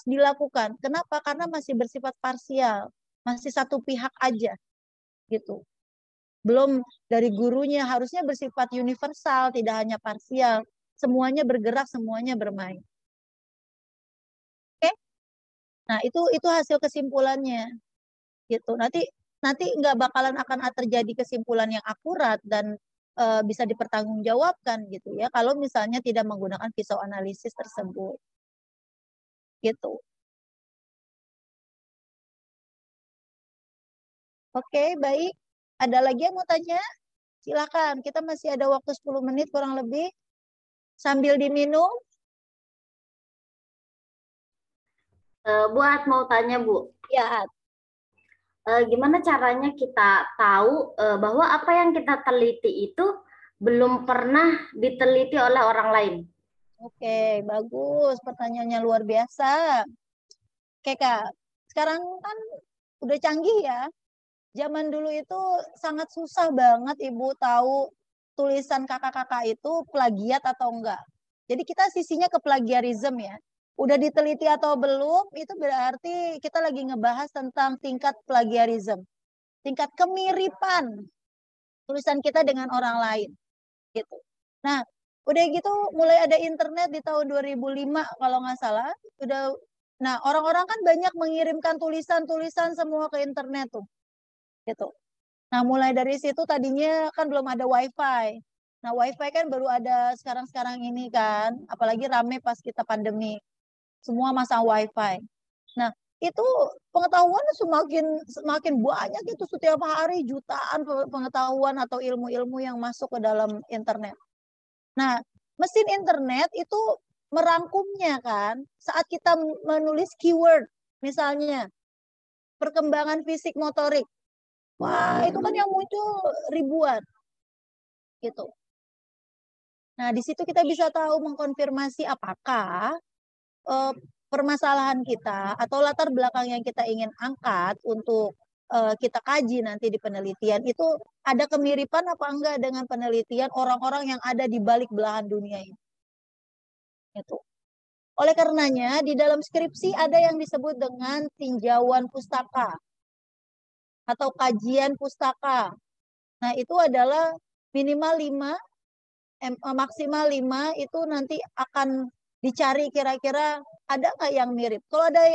dilakukan. Kenapa? Karena masih bersifat parsial, masih satu pihak aja gitu. Belum dari gurunya, harusnya bersifat universal, tidak hanya parsial. Semuanya bergerak, semuanya bermain. Oke? Nah, itu hasil kesimpulannya. Gitu. Nanti nggak bakalan akan terjadi kesimpulan yang akurat dan bisa dipertanggungjawabkan gitu ya kalau misalnya tidak menggunakan pisau analisis tersebut. Gitu. Oke, baik. Ada lagi yang mau tanya? Silakan. Kita masih ada waktu 10 menit kurang lebih. Sambil diminum. Buat mau tanya Bu. Ya. Gimana caranya kita tahu bahwa apa yang kita teliti itu belum pernah diteliti oleh orang lain? Oke, bagus. Pertanyaannya luar biasa. Oke, Kak. Sekarang kan udah canggih ya. Zaman dulu itu sangat susah banget Ibu tahu tulisan kakak-kakak itu plagiat atau enggak. Jadi kita sisinya ke plagiarisme ya. Udah diteliti atau belum, itu berarti kita lagi ngebahas tentang tingkat plagiarisme. Tingkat kemiripan tulisan kita dengan orang lain. Gitu. Nah, udah gitu mulai ada internet di tahun 2005 kalau nggak salah. Nah, orang-orang kan banyak mengirimkan tulisan-tulisan semua ke internet tuh. Gitu. Nah, mulai dari situ tadinya kan belum ada WiFi. Nah, WiFi kan baru ada sekarang-sekarang ini kan, apalagi rame pas kita pandemi. Semua masang WiFi. Nah, itu pengetahuan semakin banyak itu setiap hari jutaan pengetahuan atau ilmu-ilmu yang masuk ke dalam internet. Nah, mesin internet itu merangkumnya kan saat kita menulis keyword misalnya perkembangan fisik motorik. Wah, itu kan yang muncul ribuan. Gitu. Nah, di situ kita bisa tahu mengkonfirmasi apakah permasalahan kita atau latar belakang yang kita ingin angkat untuk kita kaji nanti di penelitian itu ada kemiripan apa enggak dengan penelitian orang-orang yang ada di balik belahan dunia ini. Itu. Oleh karenanya di dalam skripsi ada yang disebut dengan tinjauan pustaka atau kajian pustaka. Nah, itu adalah minimal 5, maksimal 5 itu nanti akan dicari kira-kira ada nggak yang mirip.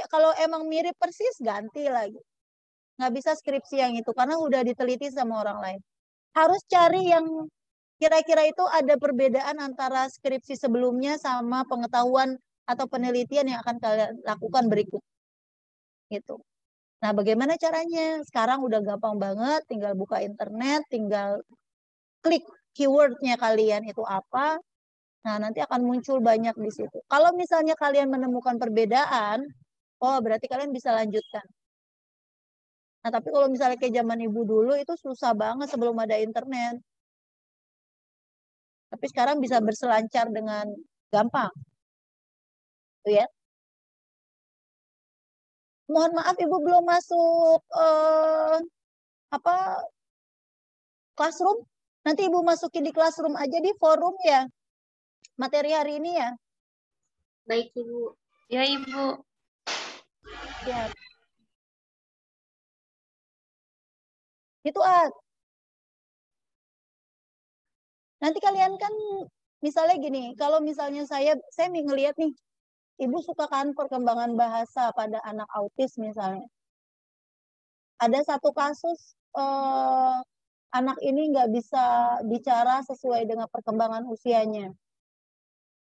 Kalau emang mirip persis ganti lagi. Nggak bisa skripsi yang itu karena udah diteliti sama orang lain. Harus cari yang kira-kira itu ada perbedaan antara skripsi sebelumnya sama pengetahuan atau penelitian yang akan kalian lakukan berikut. Gitu. Nah, bagaimana caranya? Sekarang udah gampang banget, tinggal buka internet, tinggal klik keywordnya kalian itu apa. Nah, nanti akan muncul banyak di situ. Kalau misalnya kalian menemukan perbedaan, oh berarti kalian bisa lanjutkan. Nah, tapi kalau misalnya kayak zaman ibu dulu itu susah banget sebelum ada internet. Tapi sekarang bisa berselancar dengan gampang. Tuh ya. Mohon maaf ibu belum masuk classroom. Nanti ibu masukin di classroom aja di forum ya. Materi hari ini ya. Baik Ibu. Ya Ibu. Ya. Itu nanti kalian kan misalnya gini, kalau misalnya saya ngelihat nih, ibu suka kan perkembangan bahasa pada anak autis misalnya. Ada satu kasus anak ini nggak bisa bicara sesuai dengan perkembangan usianya.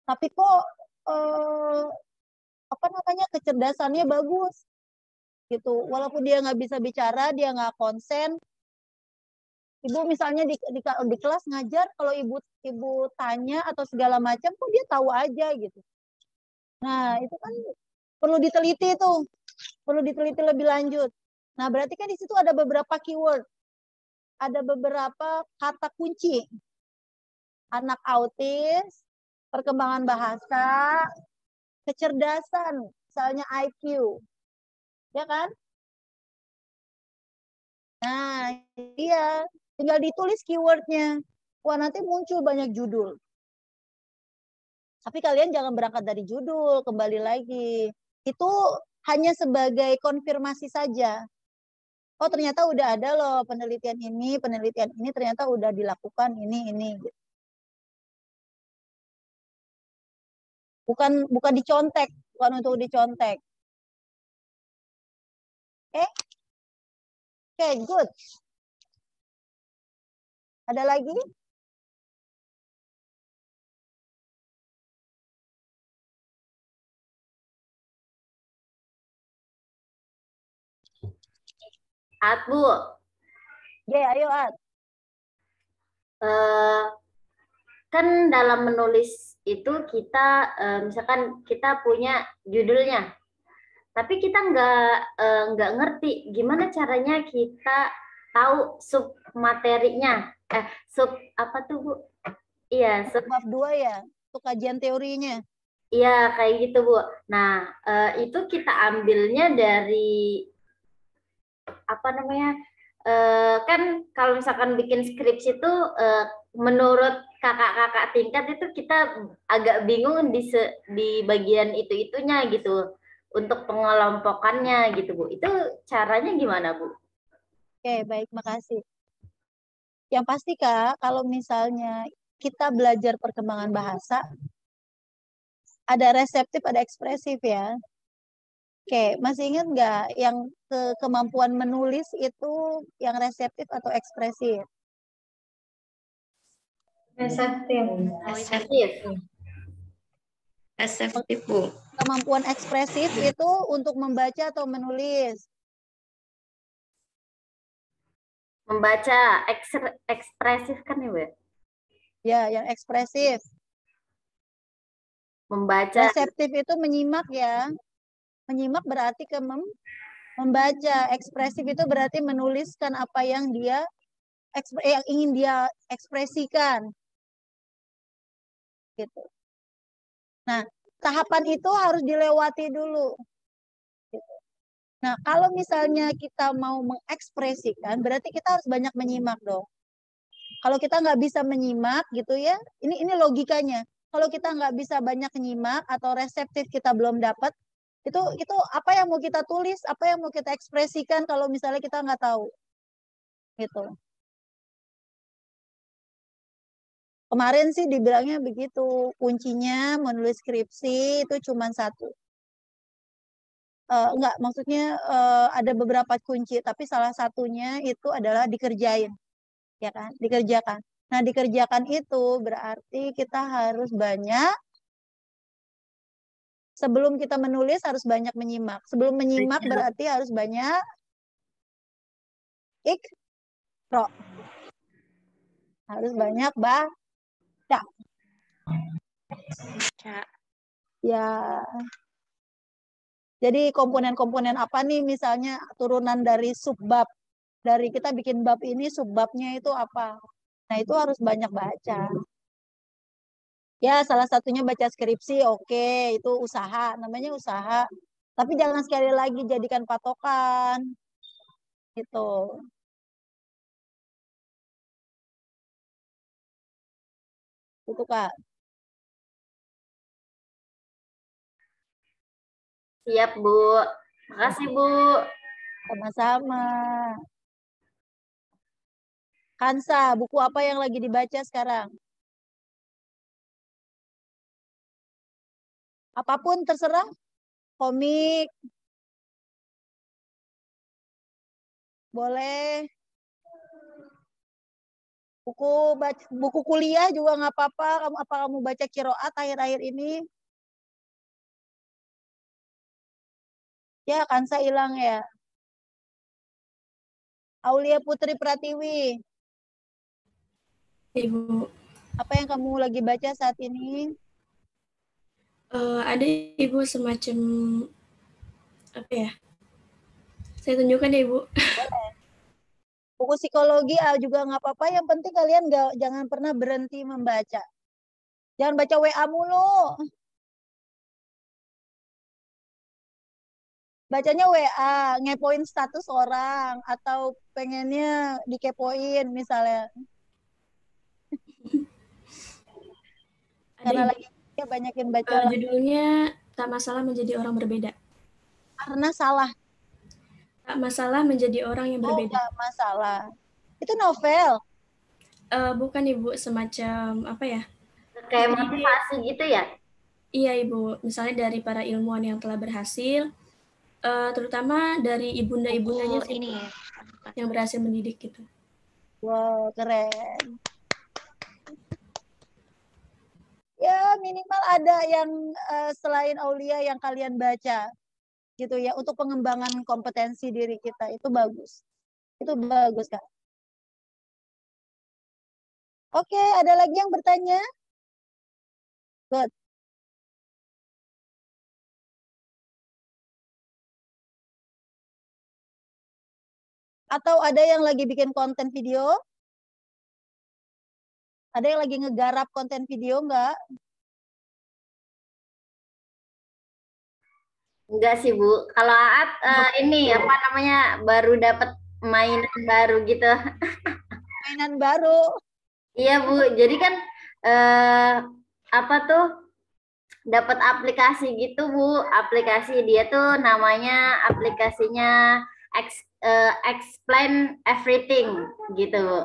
Tapi kok kecerdasannya bagus gitu. Walaupun dia nggak bisa bicara, dia nggak konsen. Ibu misalnya di kelas ngajar, kalau ibu tanya atau segala macam, kok dia tahu aja gitu. Nah itu kan perlu diteliti tuh, perlu diteliti lebih lanjut. Nah berarti kan di situ ada beberapa keyword, ada beberapa kata kunci. Anak autis, perkembangan bahasa, kecerdasan, misalnya IQ, ya kan? Nah, iya, tinggal ditulis keywordnya. Wah, nanti muncul banyak judul. Tapi kalian jangan berangkat dari judul, kembali lagi. Itu hanya sebagai konfirmasi saja. Oh, ternyata udah ada loh penelitian ini ternyata udah dilakukan ini. Bukan dicontek, bukan untuk dicontek. Oke, good. Ada lagi? Bu. Ayo Kan dalam menulis itu kita misalkan kita punya judulnya, tapi kita nggak ngerti gimana caranya kita tahu sub materinya, sub apa tuh Bu? Iya, sub bab 2 ya, untuk kajian teorinya. Iya, kayak gitu Bu. Nah, itu kita ambilnya dari apa namanya? Kan kalau misalkan bikin skripsi itu menurut kakak-kakak tingkat itu kita agak bingung di bagian itu-itunya gitu untuk pengelompokannya gitu Bu. Itu caranya gimana Bu? Oke, baik, makasih. Yang pasti Kak, kalau misalnya kita belajar perkembangan bahasa, ada reseptif, ada ekspresif ya. Oke, masih ingat nggak yang kemampuan menulis itu yang reseptif atau ekspresif? Reseptif, Bu. Kemampuan ekspresif itu untuk membaca atau menulis? Membaca, ekspresif kan ya Bu? Ya, yang ekspresif. Membaca. Reseptif itu menyimak ya. Menyimak berarti membaca. Ekspresif itu berarti menuliskan apa yang yang ingin dia ekspresikan. Gitu. Nah, tahapan itu harus dilewati dulu. Gitu. Nah, kalau misalnya kita mau mengekspresikan, berarti kita harus banyak menyimak dong. Kalau kita nggak bisa menyimak gitu ya, ini logikanya. Kalau kita nggak bisa banyak menyimak atau reseptif kita belum dapat, itu apa yang mau kita tulis, apa yang mau kita ekspresikan kalau misalnya kita nggak tahu. Gitu. Kemarin sih dibilangnya begitu, kuncinya menulis skripsi itu cuma satu. Enggak, maksudnya ada beberapa kunci, tapi salah satunya itu adalah dikerjain, ya kan? Dikerjakan. Nah, dikerjakan itu berarti kita harus banyak, sebelum kita menulis harus banyak menyimak. Sebelum menyimak berarti harus banyak ikro. Harus banyak baca. Ya. Jadi komponen-komponen apa nih misalnya turunan dari subbab. Dari kita bikin bab ini subbabnya itu apa. Nah itu harus banyak baca. Ya salah satunya baca skripsi, oke, itu usaha, namanya usaha. Tapi jangan sekali lagi jadikan patokan. Gitu. Itu Kak. Siap Bu. Makasih Bu. Sama-sama. Kansa, buku apa yang lagi dibaca sekarang? Apapun terserah. Komik. Boleh. Buku kuliah juga nggak apa-apa. Kamu baca kiroat akhir-akhir ini? Ya, Kansa hilang ya. Aulia Putri Pratiwi. Ibu. Apa yang kamu lagi baca saat ini? Ada Ibu semacam apa ya? Saya tunjukkan ya Ibu. Boleh. Buku psikologi juga nggak apa-apa. Yang penting kalian jangan pernah berhenti membaca. Jangan baca WA mulu. Bacanya WA, ngepoin status orang, atau pengennya dikepoin misalnya. Karena lagi banyakin baca. Judulnya Tak Masalah Menjadi Orang Berbeda. Karena salah. Tak masalah menjadi orang yang berbeda. Tak masalah. Itu novel? Bukan Ibu, semacam apa ya? Kayak motivasi gitu ya? Iya Ibu, misalnya dari para ilmuwan yang telah berhasil, terutama dari ibunda-ibundanya ini ya, yang berhasil mendidik gitu. Wow, keren. Ya minimal ada yang selain Aulia yang kalian baca gitu ya, untuk pengembangan kompetensi diri kita. Itu bagus Kak. Oke, ada lagi yang bertanya? Good. Atau ada yang lagi bikin konten video? Ada yang lagi ngegarap konten video nggak? Enggak sih Bu. Kalau Aat ini apa namanya baru dapat mainan baru gitu. Mainan baru. Iya Bu. Jadi kan apa tuh dapat aplikasi gitu Bu. Aplikasi dia tuh namanya aplikasinya Explain Everything gitu Bu.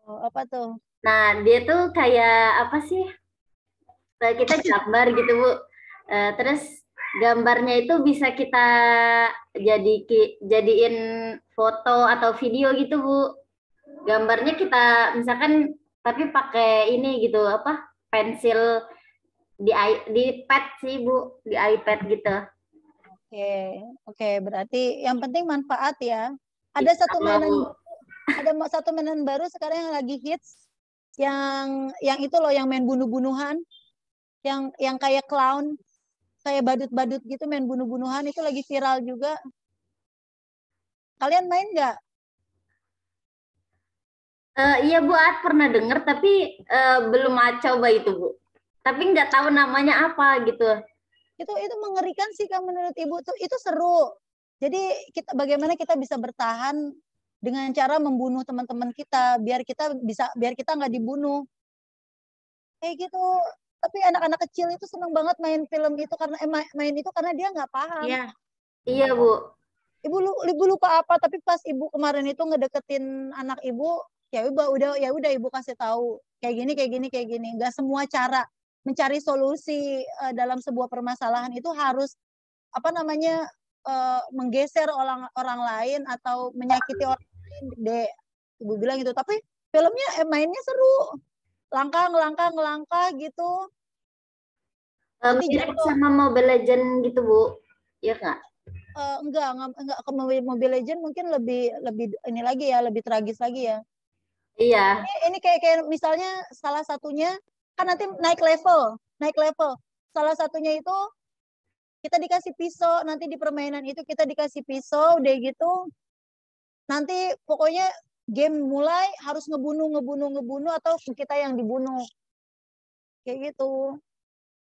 Oh, apa tuh? Nah dia tuh kayak apa sih? Kita gambar gitu Bu. Terus gambarnya itu bisa kita jadiin foto atau video gitu Bu. Gambarnya kita misalkan tapi pakai ini gitu apa pensil di pad sih Bu, di iPad gitu. Oke, berarti yang penting manfaat ya. Ada satu mainan baru sekarang yang lagi hits, yang itu loh, yang main bunuh-bunuhan, yang kayak clown, kayak badut-badut gitu, main bunuh-bunuhan, itu lagi viral juga. Kalian main nggak? Iya Bu, At pernah dengar tapi belum coba itu Bu. Tapi nggak tahu namanya apa gitu. Itu mengerikan sih Kak, menurut Ibu tuh. Itu seru. Jadi bagaimana kita bisa bertahan dengan cara membunuh teman-teman kita biar kita nggak dibunuh. Kayak gitu. Tapi anak-anak kecil itu seneng banget main film itu karena dia nggak paham. Iya. Iya Bu. Ibu lupa apa, tapi pas Ibu kemarin itu ngedeketin anak Ibu, ya udah Ibu kasih tahu kayak gini. Nggak semua cara mencari solusi dalam sebuah permasalahan itu harus menggeser orang lain atau menyakiti orang lain. Ibu bilang gitu. Tapi filmnya mainnya seru, langkah gitu. Mirip sama Mobile Legend gitu Bu, ya nggak? Enggak ke Mobile Legend mungkin lebih ini lagi ya, lebih tragis lagi ya. Iya. Ini kayak misalnya salah satunya kan nanti naik level. Salah satunya itu kita dikasih pisau, nanti di permainan itu kita dikasih pisau, udah gitu nanti pokoknya game mulai harus ngebunuh atau kita yang dibunuh. Kayak gitu.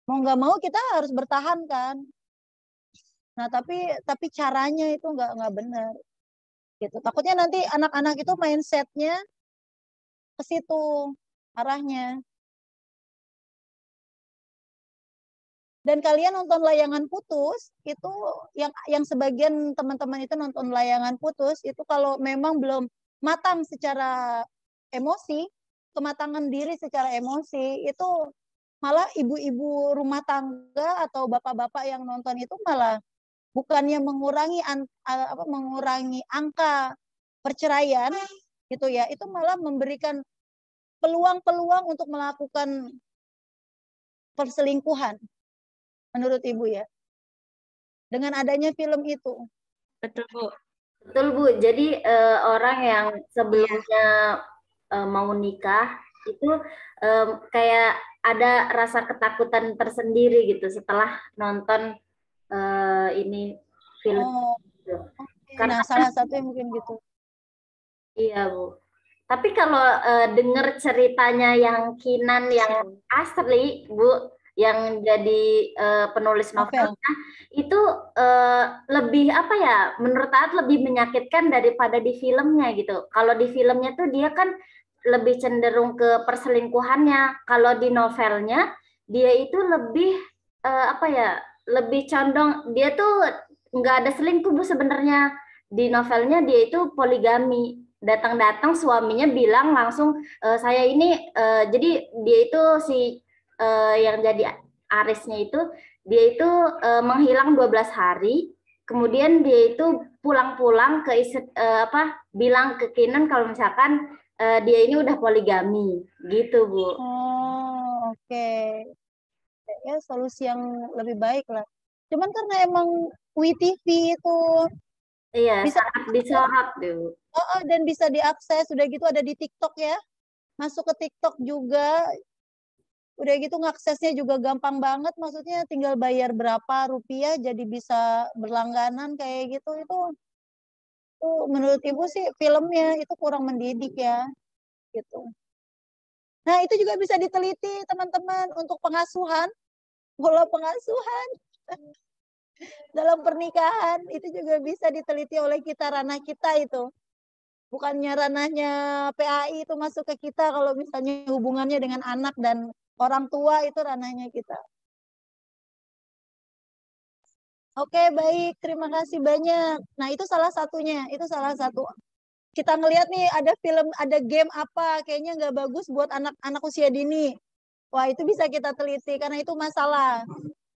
Mau nggak mau kita harus bertahan kan. Nah, tapi caranya itu nggak benar. Gitu. Takutnya nanti anak-anak itu mindsetnya ke situ arahnya. Dan kalian nonton layangan putus itu yang sebagian teman-teman itu nonton layangan putus itu kalau memang belum matang secara emosi, kematangan diri secara emosi, itu malah ibu-ibu rumah tangga atau bapak-bapak yang nonton itu malah bukannya mengurangi angka perceraian gitu ya, itu malah memberikan peluang-peluang untuk melakukan perselingkuhan menurut Ibu ya. Dengan adanya film itu. Betul, Bu. Betul, Bu. Jadi orang yang sebelumnya mau nikah itu kayak ada rasa ketakutan tersendiri gitu setelah nonton ini film. Karena salah satu yang mungkin gitu. Iya, Bu. Tapi kalau dengar ceritanya yang Kinan yang asli, Bu, yang jadi penulis novelnya, itu lebih apa ya? Menurut Aat lebih menyakitkan daripada di filmnya gitu. Kalau di filmnya tuh dia kan lebih cenderung ke perselingkuhannya. Kalau di novelnya dia itu lebih apa ya? Lebih condong dia tuh nggak ada selingkuh, Bu, sebenarnya. Di novelnya dia itu poligami. Datang-datang suaminya bilang langsung saya ini jadi dia itu si yang jadi Arisnya itu dia itu menghilang 12 hari, kemudian dia itu pulang-pulang ke bilang ke Kinan kalau misalkan dia ini udah poligami gitu, Bu. Oh, oke. Ya solusi yang lebih baik lah. Cuman karena emang WeTV itu bisa disorot tuh. Dan bisa diakses, udah gitu ada di TikTok ya. Masuk ke TikTok juga. Udah gitu ngaksesnya juga gampang banget, maksudnya tinggal bayar berapa rupiah jadi bisa berlangganan kayak gitu. Itu menurut Ibu sih filmnya itu kurang mendidik ya. Gitu. Nah, itu juga bisa diteliti teman-teman untuk pengasuhan, pola pengasuhan dalam pernikahan itu juga bisa diteliti oleh kita, ranah kita itu. Bukannya ranahnya PAI itu masuk ke kita kalau misalnya hubungannya dengan anak dan orang tua itu ranahnya kita. Oke, baik. Terima kasih banyak. Nah, itu salah satunya. Itu salah satu. Kita ngelihat nih ada film, ada game apa kayaknya nggak bagus buat anak-anak usia dini. Wah, itu bisa kita teliti karena itu masalah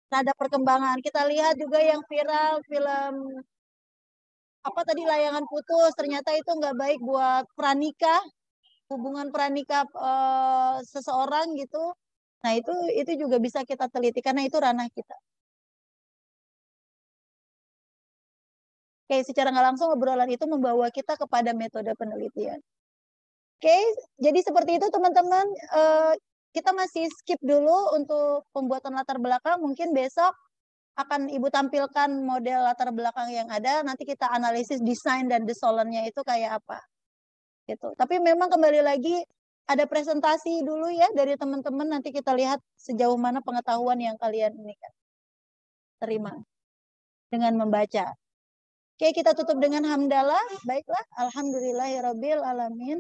terhadap perkembangan. Kita lihat juga yang viral film apa tadi Layangan Putus, ternyata itu nggak baik buat pranikah, hubungan pranikah seseorang gitu. Nah, itu juga bisa kita teliti karena itu ranah kita. Oke, secara nggak langsung obrolan itu membawa kita kepada metode penelitian. Oke, jadi seperti itu teman-teman. Kita masih skip dulu untuk pembuatan latar belakang. Mungkin besok akan Ibu tampilkan model latar belakang yang ada. Nanti kita analisis desain dan desolennya itu kayak apa. Gitu. Tapi memang kembali lagi ada presentasi dulu ya dari teman-teman. Nanti kita lihat sejauh mana pengetahuan yang kalian ini kan terima dengan membaca. Oke, kita tutup dengan hamdalah. Baiklah, alhamdulillahirabbil alamin.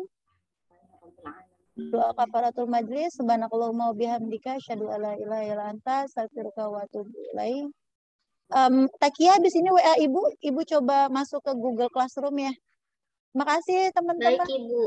Doa kafaratul majlis, subhanakallahumma wa bihamdika asyhadu an la ilaha illa anta astaghfiruka wa atubu ilaik. Takia di sini WA Ibu coba masuk ke Google Classroom ya. Makasih teman-teman. Baik, Ibu.